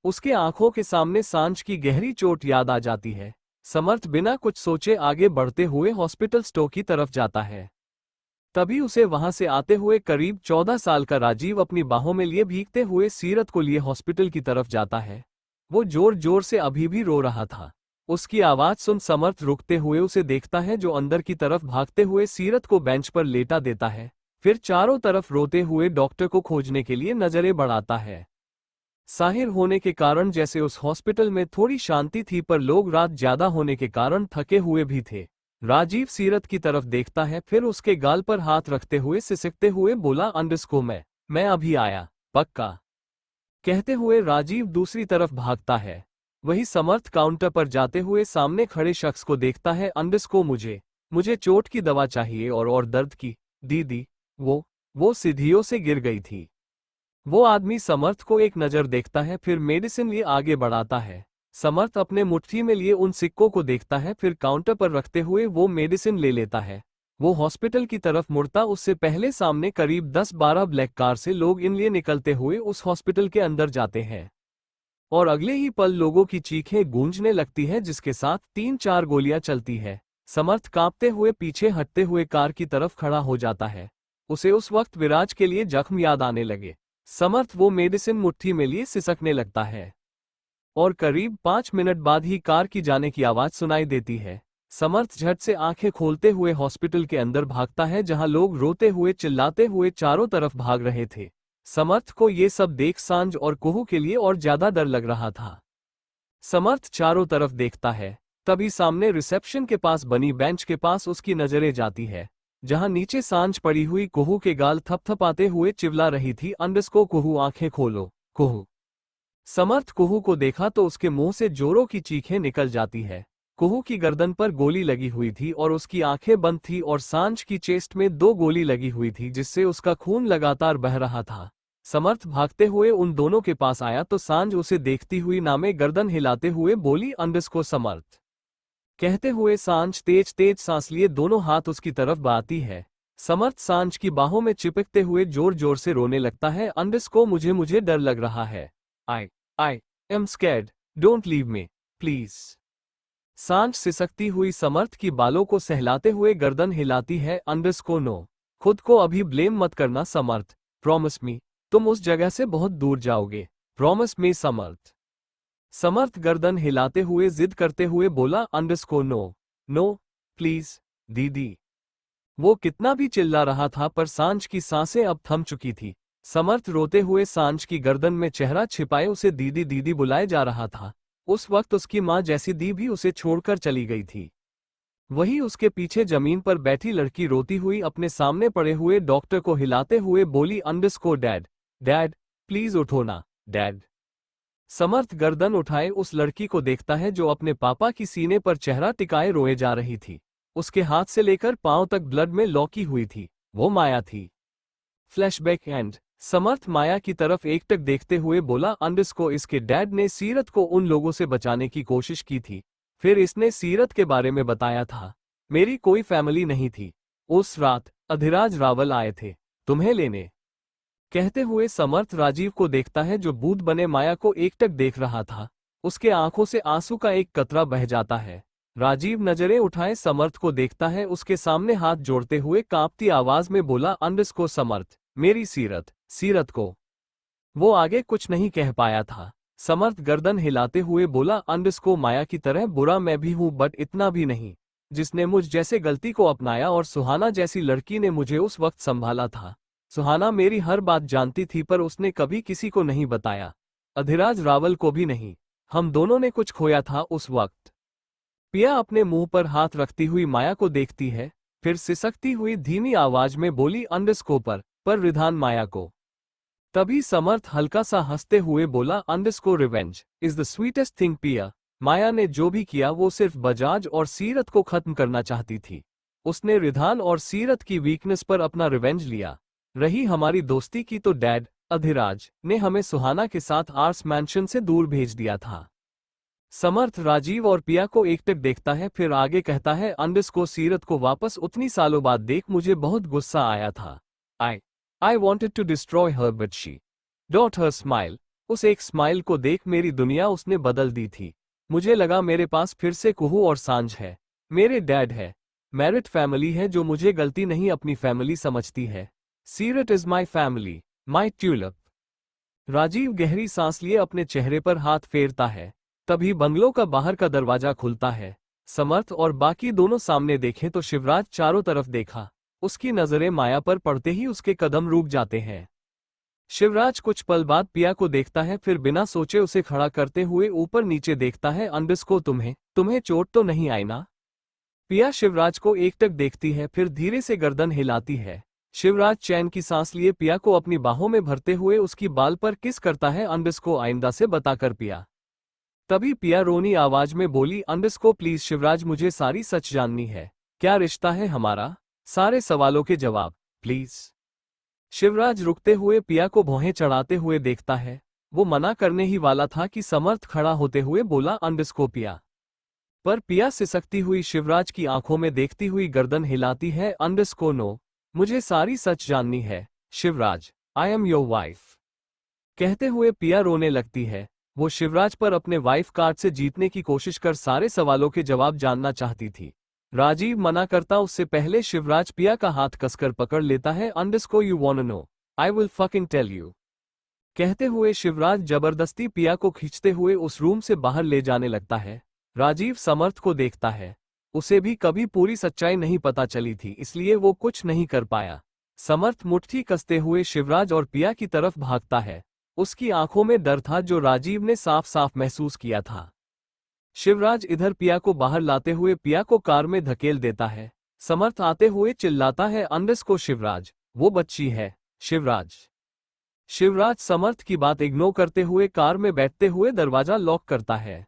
उसके आंखों के सामने सांझ की गहरी चोट याद आ जाती है। समर्थ बिना कुछ सोचे आगे बढ़ते हुए हॉस्पिटल स्टोर की तरफ जाता है। तभी उसे वहां से आते हुए करीब 14 साल का राजीव अपनी बाहों में लिए भीगते हुए सीरत को लिए हॉस्पिटल की तरफ जाता है। वो जोर जोर से अभी भी रो रहा था। उसकी आवाज सुन समर्थ रुकते हुए उसे देखता है जो अंदर की तरफ भागते हुए सीरत को बेंच पर लेटा देता है, फिर चारों तरफ रोते हुए डॉक्टर को खोजने के लिए नजरें बढ़ाता है। साहिर होने के कारण जैसे उस हॉस्पिटल में थोड़ी शांति थी, पर लोग रात ज्यादा होने के कारण थके हुए भी थे। राजीव सीरत की तरफ देखता है, फिर उसके गाल पर हाथ रखते हुए सिसकते हुए बोला, अंडस को मैं अभी आया, पक्का। कहते हुए राजीव दूसरी तरफ भागता है। वही समर्थ काउंटर पर जाते हुए सामने खड़े शख्स को देखता है। अंडस को मुझे चोट की दवा चाहिए और दर्द की। दीदी, वो सीढ़ियों से गिर गई थी। वो आदमी समर्थ को एक नज़र देखता है, फिर मेडिसिन लिए आगे बढ़ाता है। समर्थ अपने मुट्ठी में लिए उन सिक्कों को देखता है, फिर काउंटर पर रखते हुए वो मेडिसिन ले लेता है। वो हॉस्पिटल की तरफ मुड़ता उससे पहले सामने करीब 10-12 ब्लैक कार से लोग इन लिए निकलते हुए उस हॉस्पिटल के अंदर जाते हैं। और अगले ही पल लोगों की चीखें गूंजने लगती है, जिसके साथ 3-4 गोलियां चलती है। समर्थ कांपते हुए पीछे हटते हुए कार की तरफ खड़ा हो जाता है। उसे उस वक्त विराज के लिए जख्म याद आने लगे। समर्थ वो मेडिसिन मुट्ठी में लिए सिसकने लगता है और करीब 5 मिनट बाद ही कार की जाने की आवाज सुनाई देती है। समर्थ झट से आंखें खोलते हुए हॉस्पिटल के अंदर भागता है, जहां लोग रोते हुए चिल्लाते हुए चारों तरफ भाग रहे थे। समर्थ को ये सब देख सांझ और कुहू के लिए और ज्यादा डर लग रहा था। समर्थ चारों तरफ देखता है, तभी सामने रिसेप्शन के पास बनी बेंच के पास उसकी नजरें जाती है, जहां नीचे सांझ पड़ी हुई कुहू के गाल थपथपाते हुए चिल्ला रही थी, अंडस को कुहू आंखें खोलो, कुहू। समर्थ कुहू को देखा तो उसके मुंह से जोरों की चीखें निकल जाती है। कुहू की गर्दन पर गोली लगी हुई थी और उसकी आंखें बंद थी, और सांझ की चेस्ट में 2 गोली लगी हुई थी जिससे उसका खून लगातार बह रहा था। समर्थ भागते हुए उन दोनों के पास आया तो सांझ उसे देखती हुई नामे गर्दन हिलाते हुए बोली, अंडस को समर्थ। कहते हुए सांझ तेज तेज सांस लिए दोनों हाथ उसकी तरफ बढ़ाती है। समर्थ सांझ की बाहों में चिपकते हुए जोर जोर से रोने लगता है, अंडस को मुझे डर लग रहा है। I am scared, don't leave me please. सांझ सिसकती हुई समर्थ की बालों को सहलाते हुए गर्दन हिलाती है, अंडस को नो। खुद को अभी ब्लेम मत करना समर्थ, प्रॉमिस मी, तुम उस जगह से बहुत दूर जाओगे, प्रॉमिस मी समर्थ। समर्थ गर्दन हिलाते हुए जिद करते हुए बोला, अंडस को नो प्लीज दीदी। वो कितना भी चिल्ला रहा था पर सांझ की सांसें अब थम चुकी थी। समर्थ रोते हुए सांझ की गर्दन में चेहरा छिपाए उसे दीदी दीदी बुलाए जा रहा था। उस वक्त उसकी माँ जैसी दी भी उसे छोड़कर चली गई थी। वही उसके पीछे जमीन पर बैठी लड़की रोती हुई अपने सामने पड़े हुए डॉक्टर को हिलाते हुए बोली, अंडस को डैड प्लीज उठो ना डैड। समर्थ गर्दन उठाए उस लड़की को देखता है जो अपने पापा की सीने पर चेहरा टिकाए रोए जा रही थी। उसके हाथ से लेकर पांव तक ब्लड में लौकी हुई थी। वो माया थी। Flashback and. समर्थ माया की तरफ एकटक देखते हुए बोला, अंडरस्को इसके डैड ने सीरत को उन लोगों से बचाने की कोशिश की थी। फिर इसने सीरत के बारे में बताया था। मेरी कोई फैमिली नहीं थी। उस रात अधिराज रावल आए थे तुम्हें लेने। कहते हुए समर्थ राजीव को देखता है जो बूंद बने माया को एकटक देख रहा था। उसके आंखों से आंसू का एक कतरा बह जाता है। राजीव नजरें उठाए समर्थ को देखता है, उसके सामने हाथ जोड़ते हुए कांपती आवाज में बोला, अंडरस्को समर्थ, मेरी सीरत को। वो आगे कुछ नहीं कह पाया था। समर्थ गर्दन हिलाते हुए बोला, अंडरस्को माया की तरह बुरा मैं भी हूं, बट इतना भी नहीं जिसने मुझ जैसे गलती को अपनाया और सुहाना जैसी लड़की ने मुझे उस वक्त संभाला था। सुहाना मेरी हर बात जानती थी पर उसने कभी किसी को नहीं बताया, अधिराज रावल को भी नहीं। हम दोनों ने कुछ खोया था उस वक्त। पिया अपने मुंह पर हाथ रखती हुई माया को देखती है, फिर सिसकती हुई धीमी आवाज में बोली, अंडरस्को पर रिधान माया को। तभी समर्थ हल्का सा हंसते हुए बोला, अंडरस्को revenge is the sweetest thing पिया। माया ने जो भी किया वो सिर्फ बजाज और सीरत को खत्म करना चाहती थी। उसने रिधान और सीरत की वीकनेस पर अपना रिवेंज लिया। रही हमारी दोस्ती की तो डैड अधिराज ने हमें सुहाना के साथ आर्स मैंशन से दूर भेज दिया था। समर्थ राजीव और पिया को एकटक देखता है, फिर आगे कहता है, अंडरस्को सीरत को वापस उतनी सालों बाद देख मुझे बहुत गुस्सा आया था। I wanted to destroy her but she got her smile। उस एक स्माइल को देख मेरी दुनिया उसने बदल दी थी। मुझे लगा मेरे पास फिर से कुहू और सांझ है, मेरे डैड है, मैरिड फैमिली है जो मुझे गलती नहीं अपनी फैमिली समझती है। Seerat is my family, my tulip. Rajiv गहरी सांस लिए अपने चेहरे पर हाथ फेरता है। तभी बंगलों का बाहर का दरवाजा खुलता है। समर्थ और बाकी दोनों सामने देखें तो शिवराज चारों तरफ देखा। उसकी नजरें माया पर पड़ते ही उसके कदम रुक जाते हैं। शिवराज कुछ पल बाद पिया को देखता है, फिर बिना सोचे उसे खड़ा करते हुए ऊपर नीचे देखता है, अंडरस्को तुम्हें चोट तो नहीं आई ना? पिया शिवराज को एकटक देखती है, फिर धीरे से गर्दन हिलाती है। शिवराज चैन की सांस लिए पिया को अपनी बाहों में भरते हुए उसकी बाल पर किस करता है, अंडरस्को आइंदा से बताकर पिया। तभी पिया रोनी आवाज में बोली, अंडरस्को प्लीज शिवराज मुझे सारी सच जाननी है। क्या रिश्ता है हमारा? सारे सवालों के जवाब प्लीज। शिवराज रुकते हुए पिया को भौहें चढ़ाते हुए देखता है। वो मना करने ही वाला था कि समर्थ खड़ा होते हुए बोला, अंडरस्को पिया। पर पिया सिसकती हुई शिवराज की आंखों में देखती हुई गर्दन हिलाती है, अंडरस्को नो, मुझे सारी सच जाननी है Shivraj, I am your wife. कहते हुए पिया रोने लगती है। वो शिवराज पर अपने वाइफ कार्ड से जीतने की कोशिश कर सारे सवालों के जवाब जानना चाहती थी। राजीव मना करता उससे पहले शिवराज पिया का हाथ कसकर पकड़ लेता है, underscore you want know, I will fucking tell you. कहते हुए शिवराज जबरदस्ती पिया को खींचते हुए उस रूम से बाहर ले जाने लगता है। राजीव समर्थ को देखता है। उसे भी कभी पूरी सच्चाई नहीं पता चली थी, इसलिए वो कुछ नहीं कर पाया। समर्थ मुट्ठी कसते हुए शिवराज और पिया की तरफ भागता है। उसकी आंखों में डर था जो राजीव ने साफ साफ महसूस किया था। शिवराज इधर पिया को बाहर लाते हुए पिया को कार में धकेल देता है। समर्थ आते हुए चिल्लाता है, अंडरस्को शिवराज, वो बच्ची है शिवराज। शिवराज समर्थ की बात इग्नोर करते हुए कार में बैठते हुए दरवाजा लॉक करता है।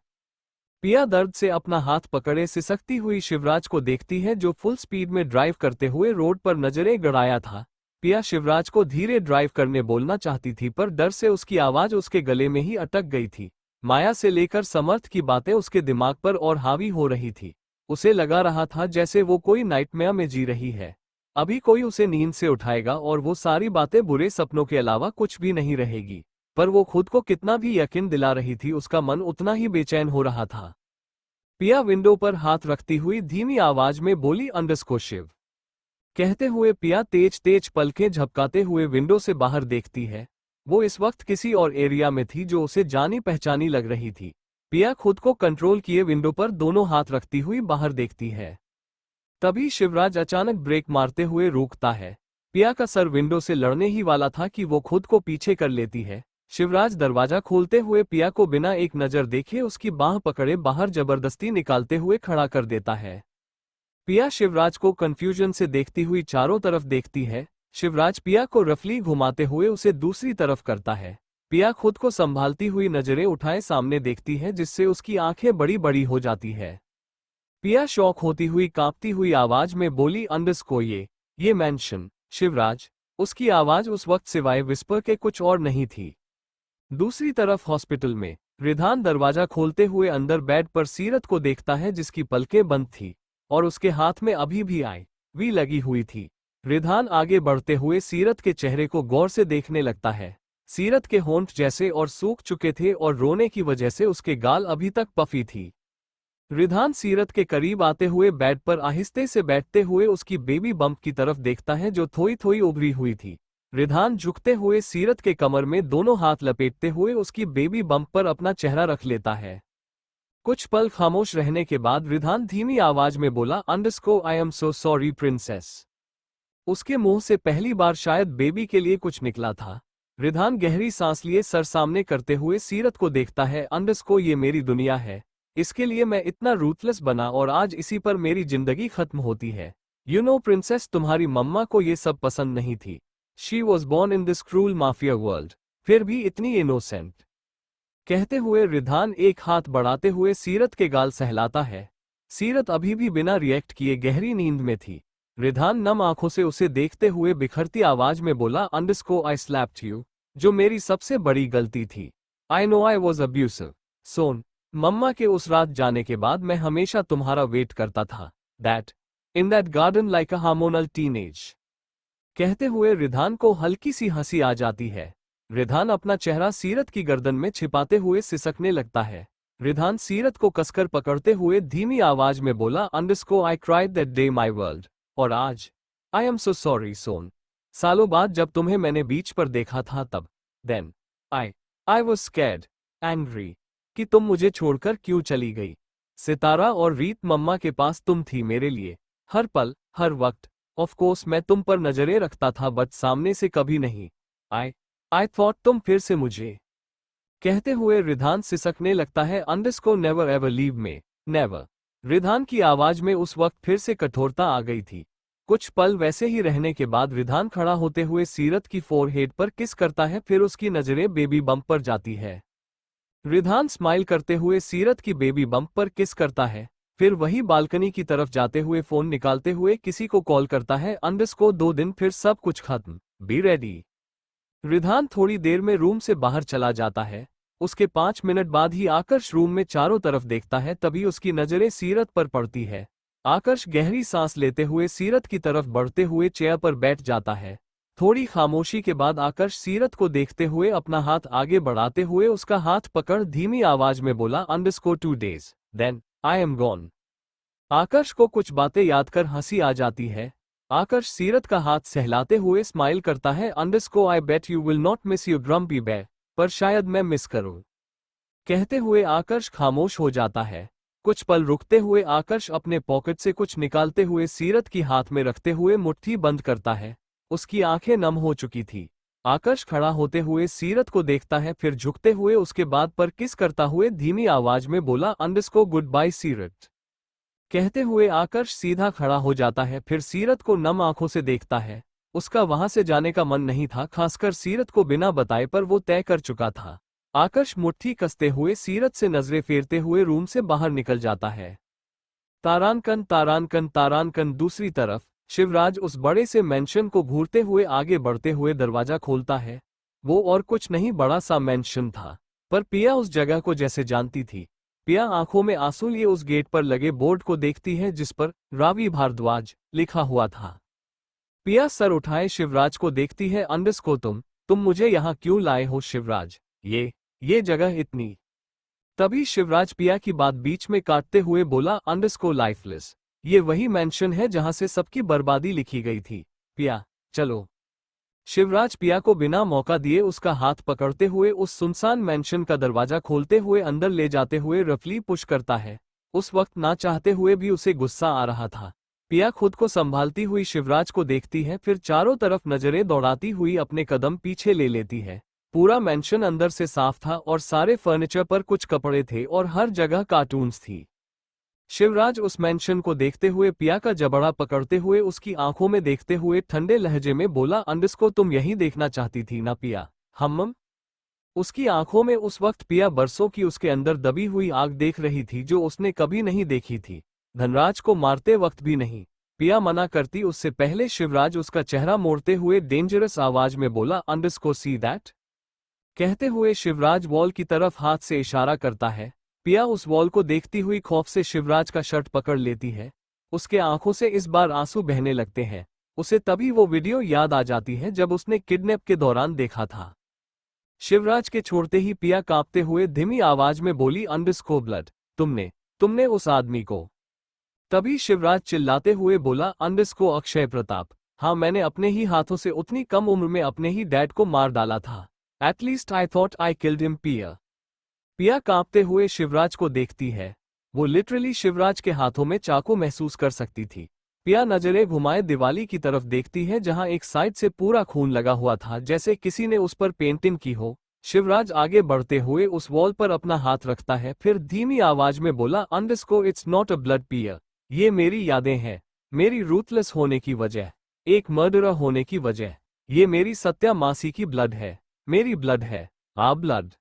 पिया दर्द से अपना हाथ पकड़े सिसकती हुई शिवराज को देखती है जो फुल स्पीड में ड्राइव करते हुए रोड पर नजरें गड़ाया था। पिया शिवराज को धीरे ड्राइव करने बोलना चाहती थी, पर डर से उसकी आवाज उसके गले में ही अटक गई थी। माया से लेकर समर्थ की बातें उसके दिमाग पर और हावी हो रही थी। उसे लगा रहा था जैसे वो कोई नाइटमेयर में जी रही है। अभी कोई उसे नींद से उठाएगा और वो सारी बातें बुरे सपनों के अलावा कुछ भी नहीं रहेगी। पर वो खुद को कितना भी यकीन दिला रही थी, उसका मन उतना ही बेचैन हो रहा था। पिया विंडो पर हाथ रखती हुई धीमी आवाज में बोली, अंडरस्को शिव। कहते हुए पिया तेज तेज पलकें झपकाते हुए विंडो से बाहर देखती है। वो इस वक्त किसी और एरिया में थी जो उसे जानी पहचानी लग रही थी। पिया खुद को कंट्रोल किए विंडो पर दोनों हाथ रखती हुई बाहर देखती है। तभी शिवराज अचानक ब्रेक मारते हुए रुकता है। पिया का सर विंडो से लड़ने ही वाला था कि वो खुद को पीछे कर लेती है। शिवराज दरवाजा खोलते हुए पिया को बिना एक नजर देखे उसकी बाह पकड़े बाहर जबरदस्ती निकालते हुए खड़ा कर देता है। पिया शिवराज को कंफ्यूजन से देखती हुई चारों तरफ देखती है। शिवराज पिया को रफली घुमाते हुए उसे दूसरी तरफ करता है। पिया खुद को संभालती हुई नजरें उठाए सामने देखती है जिससे उसकी आंखें बड़ी बड़ी हो जाती है। पिया शौक होती हुई कांपती हुई आवाज में बोली, अंडरस्को ये मेंशन शिवराज। उसकी आवाज उस वक्त सिवाय विस्पर के कुछ और नहीं थी। दूसरी तरफ हॉस्पिटल में रिधान दरवाजा खोलते हुए अंदर बेड पर सीरत को देखता है जिसकी पलकें बंद थी और उसके हाथ में अभी भी IV लगी हुई थी। रिधान आगे बढ़ते हुए सीरत के चेहरे को गौर से देखने लगता है। सीरत के होंठ जैसे और सूख चुके थे और रोने की वजह से उसके गाल अभी तक पफी थी। रिधान सीरत के करीब आते हुए बेड पर आहिस्ते से बैठते हुए उसकी बेबी बम्प की तरफ देखता है जो थोड़ी थोड़ी उभरी हुई थी। रिधान झुकते हुए सीरत के कमर में दोनों हाथ लपेटते हुए उसकी बेबी बम्प पर अपना चेहरा रख लेता है। कुछ पल खामोश रहने के बाद रिधान धीमी आवाज में बोला, underscore I am so sorry princess. उसके मुंह से पहली बार शायद बेबी के लिए कुछ निकला था। रिधान गहरी सांस लिए सर सामने करते हुए सीरत को देखता है, अंडरस्को ये मेरी दुनिया है, इसके लिए मैं इतना रूथलेस बना और आज इसी पर मेरी जिंदगी खत्म होती है। यू नो प्रिंसेस, तुम्हारी मम्मा को ये सब पसंद नहीं थी। She was born in this cruel mafia world, फिर भी इतनी इनोसेंट। कहते हुए रिधान एक हाथ बढ़ाते हुए सीरत के गाल सहलाता है। सीरत अभी भी बिना रिएक्ट किए गहरी नींद में थी। रिधान नम आंखों से उसे देखते हुए बिखरती आवाज में बोला, अंडरस्को आई स्लैप्ड यू, जो मेरी सबसे बड़ी गलती थी। I know I was abusive. Son, मम्मा के उस रात जाने के बाद मैं हमेशा तुम्हारा वेट करता था। In that garden like a hormonal teenage. कहते हुए रिधान को हल्की सी हंसी आ जाती है। रिधान अपना चेहरा सीरत की गर्दन में छिपाते हुए सिसकने लगता है। रिधान सीरत को कसकर पकड़ते हुए धीमी आवाज में बोला, underscore I cried that day my world, और आज आई एम सो सॉरी सोन। सालों बाद जब तुम्हें मैंने बीच पर देखा था तब then I was scared, angry, कि तुम मुझे छोड़कर क्यों चली गई। सितारा और रीत मम्मा के पास तुम थी मेरे लिए, हर पल हर वक्त। ऑफ कोर्स मैं तुम पर नजरें रखता था बट सामने से कभी नहीं। आई थॉट तुम फिर से मुझे। कहते हुए रिधान सिसकने लगता है, अंडरस्को नेवर एवर लीव में, नेवर। रिधान की आवाज में उस वक्त फिर से कठोरता आ गई थी। कुछ पल वैसे ही रहने के बाद रिधान खड़ा होते हुए सीरत की फोरहेड पर किस करता है, फिर उसकी नजरें बेबी बम्प पर जाती है। रिधान स्माइल करते हुए सीरत की बेबी बम्प पर किस करता है, फिर वही बालकनी की तरफ जाते हुए फोन निकालते हुए किसी को कॉल करता है, अंडरस्को 2 दिन फिर सब कुछ खत्म, बी रेडी। रिधान थोड़ी देर में रूम से बाहर चला जाता है। उसके 5 मिनट बाद ही आकर्ष रूम में चारों तरफ देखता है, तभी उसकी नजरें सीरत पर पड़ती है। आकर्ष गहरी सांस लेते हुए सीरत की तरफ बढ़ते हुए चेयर पर बैठ जाता है। थोड़ी खामोशी के बाद आकर्ष सीरत को देखते हुए अपना हाथ आगे बढ़ाते हुए उसका हाथ पकड़ धीमी आवाज में बोला, underscore 2 days, then I am gone. Aakarsh को कुछ बातें याद कर हंसी आ जाती है। आकर्ष सीरत का हाथ सहलाते हुए स्माइल करता है, अंडरस्को आई bet you will not miss your grumpy बेर, पर शायद मैं मिस करूं। कहते हुए आकर्ष खामोश हो जाता है। कुछ पल रुकते हुए आकर्ष अपने पॉकेट से कुछ निकालते हुए सीरत की हाथ में रखते हुए मुट्ठी बंद करता है। उसकी आंखें नम हो चुकी थी। आकर्ष खड़ा होते हुए सीरत को देखता है, फिर झुकते हुए उसके बाद पर किस करता हुए धीमी आवाज में बोला, अंडरस्को गुड बाय सीरत। कहते हुए आकर्ष सीधा खड़ा हो जाता है, फिर सीरत को नम आंखों से देखता है। उसका वहां से जाने का मन नहीं था, खासकर सीरत को बिना बताए, पर वो तय कर चुका था। आकर्ष मुट्ठी कसते हुए सीरत से नजरें फेरते हुए रूम से बाहर निकल जाता है। तारानकन तारानकन तारानकन। दूसरी तरफ शिवराज उस बड़े से मेंशन को घूरते हुए आगे बढ़ते हुए दरवाजा खोलता है। वो और कुछ नहीं, बड़ा सा मेंशन था, पर पिया उस जगह को जैसे जानती थी। पिया आंखों में आंसू लिए उस गेट पर लगे बोर्ड को देखती है जिस पर रावी भारद्वाज लिखा हुआ था। पिया सर उठाए शिवराज को देखती है, अंडरस्को तुम मुझे यहाँ क्यों लाए हो शिवराज, ये जगह इतनी। तभी शिवराज पिया की बात बीच में काटते हुए बोला, अंडरस्को लाइफलेस, ये वही मेंशन है जहां से सबकी बर्बादी लिखी गई थी। पिया चलो। शिवराज पिया को बिना मौका दिए उसका हाथ पकड़ते हुए उस सुनसान मेंशन का दरवाजा खोलते हुए अंदर ले जाते हुए रफली पुश करता है। उस वक्त ना चाहते हुए भी उसे गुस्सा आ रहा था। पिया खुद को संभालती हुई शिवराज को देखती है, फिर चारों तरफ नजरें दौड़ाती हुई अपने कदम पीछे ले लेती है। पूरा मेंशन अंदर से साफ था और सारे फर्नीचर पर कुछ कपड़े थे और हर जगह कार्टून्स थी। शिवराज उस मेंशन को देखते हुए पिया का जबड़ा पकड़ते हुए उसकी आंखों में देखते हुए ठंडे लहजे में बोला, अंडरस्को तुम यही देखना चाहती थी ना पिया, हम। उसकी आंखों में उस वक्त पिया बरसों की उसके अंदर दबी हुई आग देख रही थी जो उसने कभी नहीं देखी थी, धनराज को मारते वक्त भी नहीं। पिया मना करती उससे पहले शिवराज उसका चेहरा मोड़ते हुए डेंजरस आवाज में बोला, अंडरस्कोर सी दैट। कहते हुए शिवराज वॉल की तरफ हाथ से इशारा करता है। पिया उस वॉल को देखती हुई खौफ से शिवराज का शर्ट पकड़ लेती है। उसके आंखों से इस बार आंसू बहने लगते हैं। उसे तभी वो वीडियो याद आ जाती है जब उसने किडनैप के दौरान देखा था। शिवराज के छोड़ते ही पिया कांपते हुए धीमी आवाज में बोली, अंडरस्कोर ब्लड। तुमने उस आदमी को। तभी शिवराज चिल्लाते हुए बोला, अंडरस्कोर अक्षय प्रताप। हाँ, मैंने अपने ही हाथों से उतनी कम उम्र में अपने ही डैड को मार डाला था। At least I thought I killed him. पिया कांपते हुए शिवराज को देखती है। वो लिटरली शिवराज के हाथों में चाकू महसूस कर सकती थी। पिया नजरें घुमाए दिवाली की तरफ देखती है जहां एक साइड से पूरा खून लगा हुआ था, जैसे किसी ने उस पर पेंटिंग की हो। शिवराज आगे बढ़ते हुए उस वॉल पर अपना हाथ रखता है, फिर धीमी आवाज में बोला, underscore it's not a blood पिया। ये मेरी यादें हैं, मेरी रूथलेस होने की वजह, एक मर्डरर होने की वजह। ये मेरी सत्या मासी की ब्लड है, मेरी ब्लड है, आ ब्लड।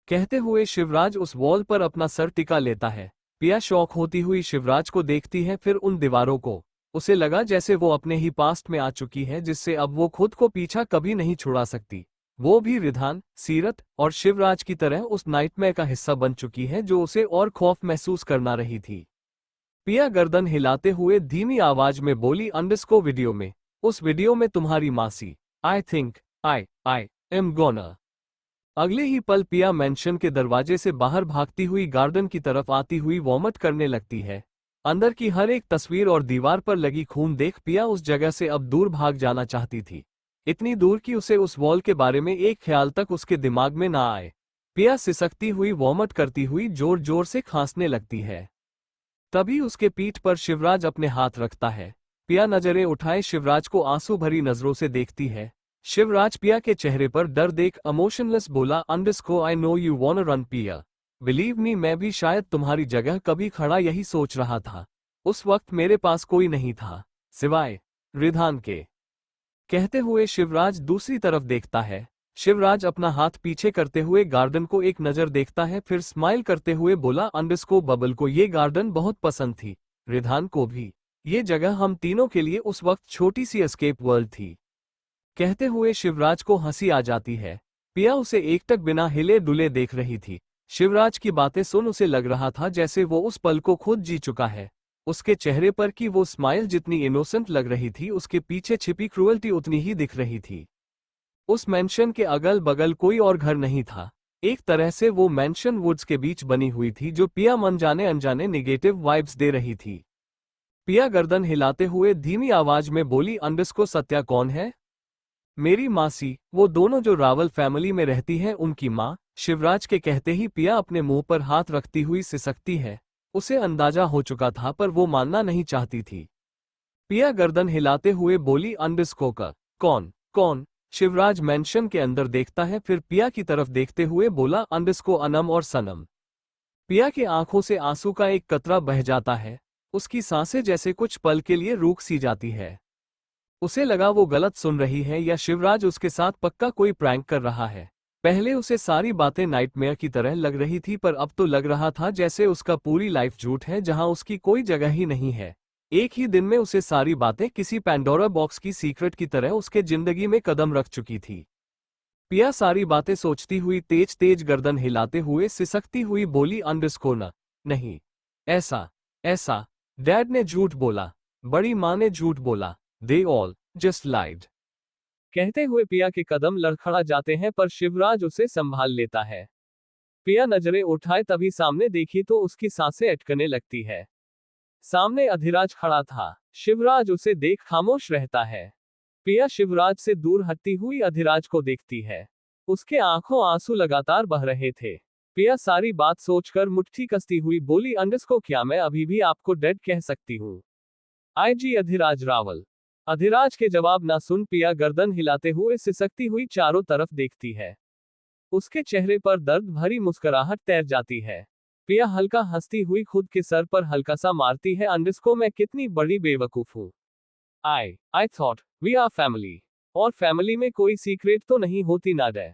कहते हुए शिवराज उस वॉल पर अपना सर टिका लेता है। पिया शॉक होती हुई शिवराज को देखती है, फिर उन दीवारों को। उसे लगा जैसे वो अपने ही पास्ट में आ चुकी है, जिससे अब वो खुद को पीछा कभी नहीं छुड़ा सकती। वो भी रिधान, सीरत और शिवराज की तरह उस नाइटमेयर का हिस्सा बन चुकी है जो उसे और खौफ महसूस करना रही थी। पिया गर्दन हिलाते हुए धीमी आवाज में बोली, अंडरस्कोर वीडियो में, उस वीडियो में तुम्हारी मासी। I think I am gonna. अगले ही पल पिया मेंशन के दरवाजे से बाहर भागती हुई गार्डन की तरफ आती हुई वॉमिट करने लगती है। अंदर की हर एक तस्वीर और दीवार पर लगी खून देख पिया उस जगह से अब दूर भाग जाना चाहती थी। इतनी दूर कि उसे उस वॉल के बारे में एक ख्याल तक उसके दिमाग में ना आए। पिया सिसकती हुई वॉमिट करती हुई जोर जोर से खांसने लगती है। तभी उसके पीठ पर शिवराज अपने हाथ रखता है। पिया नजरें उठाए शिवराज को आंसू भरी नजरों से देखती है। शिवराज पिया के चेहरे पर डर देख इमोशनलेस बोला, underscore I know you want run पिया। बिलीव मी, मैं भी शायद तुम्हारी जगह कभी खड़ा यही सोच रहा था। उस वक्त मेरे पास कोई नहीं था सिवाय रिधान के। कहते हुए शिवराज दूसरी तरफ देखता है। शिवराज अपना हाथ पीछे करते हुए गार्डन को एक नजर देखता है, फिर स्माइल करते हुए बोला, अंडरस्कोर बबल को ये गार्डन बहुत पसंद थी, रिधान को भी। ये जगह हम तीनों के लिए उस वक्त छोटी सी एस्केप वर्ल्ड थी। कहते हुए शिवराज को हंसी आ जाती है। पिया उसे एकटक बिना हिले डुले देख रही थी। शिवराज की बातें सुन उसे लग रहा था जैसे वो उस पल को खुद जी चुका है। उसके चेहरे पर की वो स्माइल जितनी इनोसेंट लग रही थी, उसके पीछे छिपी क्रूअल्टी उतनी ही दिख रही थी। उस मेंशन के अगल बगल कोई और घर नहीं था। एक तरह से वो मेंशन वुड्स के बीच बनी हुई थी जो पिया मन जाने अनजाने निगेटिव वाइब्स दे रही थी। पिया गर्दन हिलाते हुए धीमी आवाज में बोली, अंडरस्कोर सत्या कौन है? मेरी मासी, वो दोनों जो रावल फैमिली में रहती है, उनकी माँ। शिवराज के कहते ही पिया अपने मुंह पर हाथ रखती हुई सिसकती है। उसे अंदाजा हो चुका था पर वो मानना नहीं चाहती थी। पिया गर्दन हिलाते हुए बोली, अंडरस्कोर का कौन? शिवराज मेंशन के अंदर देखता है, फिर पिया की तरफ देखते हुए बोला, अंडरस्कोर अनम और सनम। पिया के आंखों से आंसू का एक कतरा बह जाता है। उसकी सांसें जैसे कुछ पल के लिए रुक सी जाती है। उसे लगा वो गलत सुन रही है या शिवराज उसके साथ पक्का कोई प्रैंक कर रहा है। पहले उसे सारी बातें नाइटमेयर की तरह लग रही थी, पर अब तो लग रहा था जैसे उसका पूरी लाइफ झूठ है जहां उसकी कोई जगह ही नहीं है। एक ही दिन में उसे सारी बातें किसी पैंडोरा बॉक्स की सीक्रेट की तरह उसके जिंदगी में कदम रख चुकी थी। पिया सारी बातें सोचती हुई तेज तेज गर्दन हिलाते हुए सिसकती हुई बोली, अंडरस्कोर ना, नहीं, ऐसा डैड ने झूठ बोला, बड़ी माँ ने झूठ बोला, दे ऑल जस्ट लाइड। कहते हुए पिया के कदम लड़खड़ा जाते हैं, पर शिवराज उसे संभाल लेता है। पिया नजरें उठाए तभी सामने देखी तो उसकी सांसें अटकने लगती है। सामने अधिराज खड़ा था। शिवराज उसे देख खामोश रहता है। पिया शिवराज से दूर हटती हुई अधिराज को देखती है। उसके आंखों आंसू लगातार बह रहे थे। पिया सारी बात सोचकर मुट्ठी कसती हुई बोली, अंडरस्कोर क्या मैं अभी भी आपको डेड कह सकती हूँ? आईजी अधिराज रावल। अधिराज के जवाब ना सुन पिया गर्दन हिलाते हुए सिसकती हुई चारों तरफ देखती है। उसके चेहरे पर दर्द भरी मुस्कुराहट तैर जाती है। पिया हल्का हंसती हुई खुद के सर पर हल्का सा मारती है, अंडरस्कोर मैं कितनी बड़ी बेवकूफ हूँ। I thought we are family. और फैमिली में कोई सीक्रेट तो नहीं होती ना डे।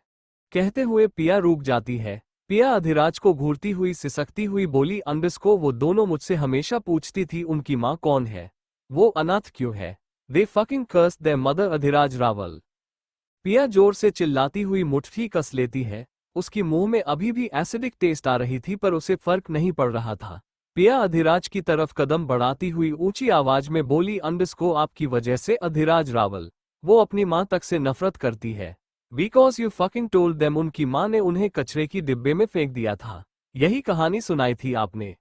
कहते हुए पिया रुक जाती है। पिया अधिराज को घूरती हुई सिसकती हुई बोली, अंडरस्को वो दोनों मुझसे हमेशा पूछती थी उनकी माँ कौन है, वो अनाथ क्यों है। They fucking curse their mother Adhiraj Rawal. Piya जोर से चिल्लाती हुई मुट्ठी कस लेती है। उसकी मुंह में अभी भी एसिडिक टेस्ट आ रही थी पर उसे फर्क नहीं पड़ रहा था। पिया अधिराज की तरफ कदम बढ़ाती हुई ऊंची आवाज में बोली, अंडरस्को आपकी वजह से अधिराज रावल, वो अपनी माँ तक से नफरत करती है। Because you fucking told them उनकी माँ ने उन्हें कचरे की डिब्बे में फेंक दिया था। यही कहानी सुनाई थी आपने।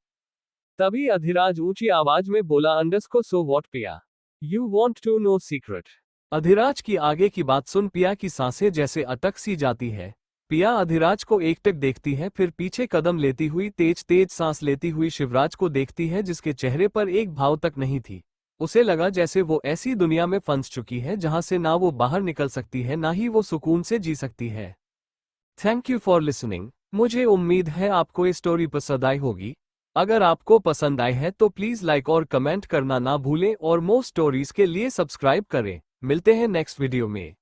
तभी अधिराज ऊंची आवाज में बोला, underscore so what Piya, you want to know secret. Adhiraj की आगे की बात सुन पिया की सांसें जैसे अटक सी जाती है। पिया अधिराज को एकटक देखती है, फिर पीछे कदम लेती हुई तेज तेज सांस लेती हुई शिवराज को देखती है जिसके चेहरे पर एक भाव तक नहीं थी। उसे लगा जैसे वो ऐसी दुनिया में फंस चुकी है जहां से ना वो बाहर निकल सकती है ना ही वो सुकून से जी सकती है। Thank you for listening. मुझे उम्मीद है आपको ये स्टोरी पसंद आई होगी। अगर आपको पसंद आई है तो प्लीज लाइक और कमेंट करना ना भूलें और मोर स्टोरीज के लिए सब्सक्राइब करें। मिलते हैं नेक्स्ट वीडियो में।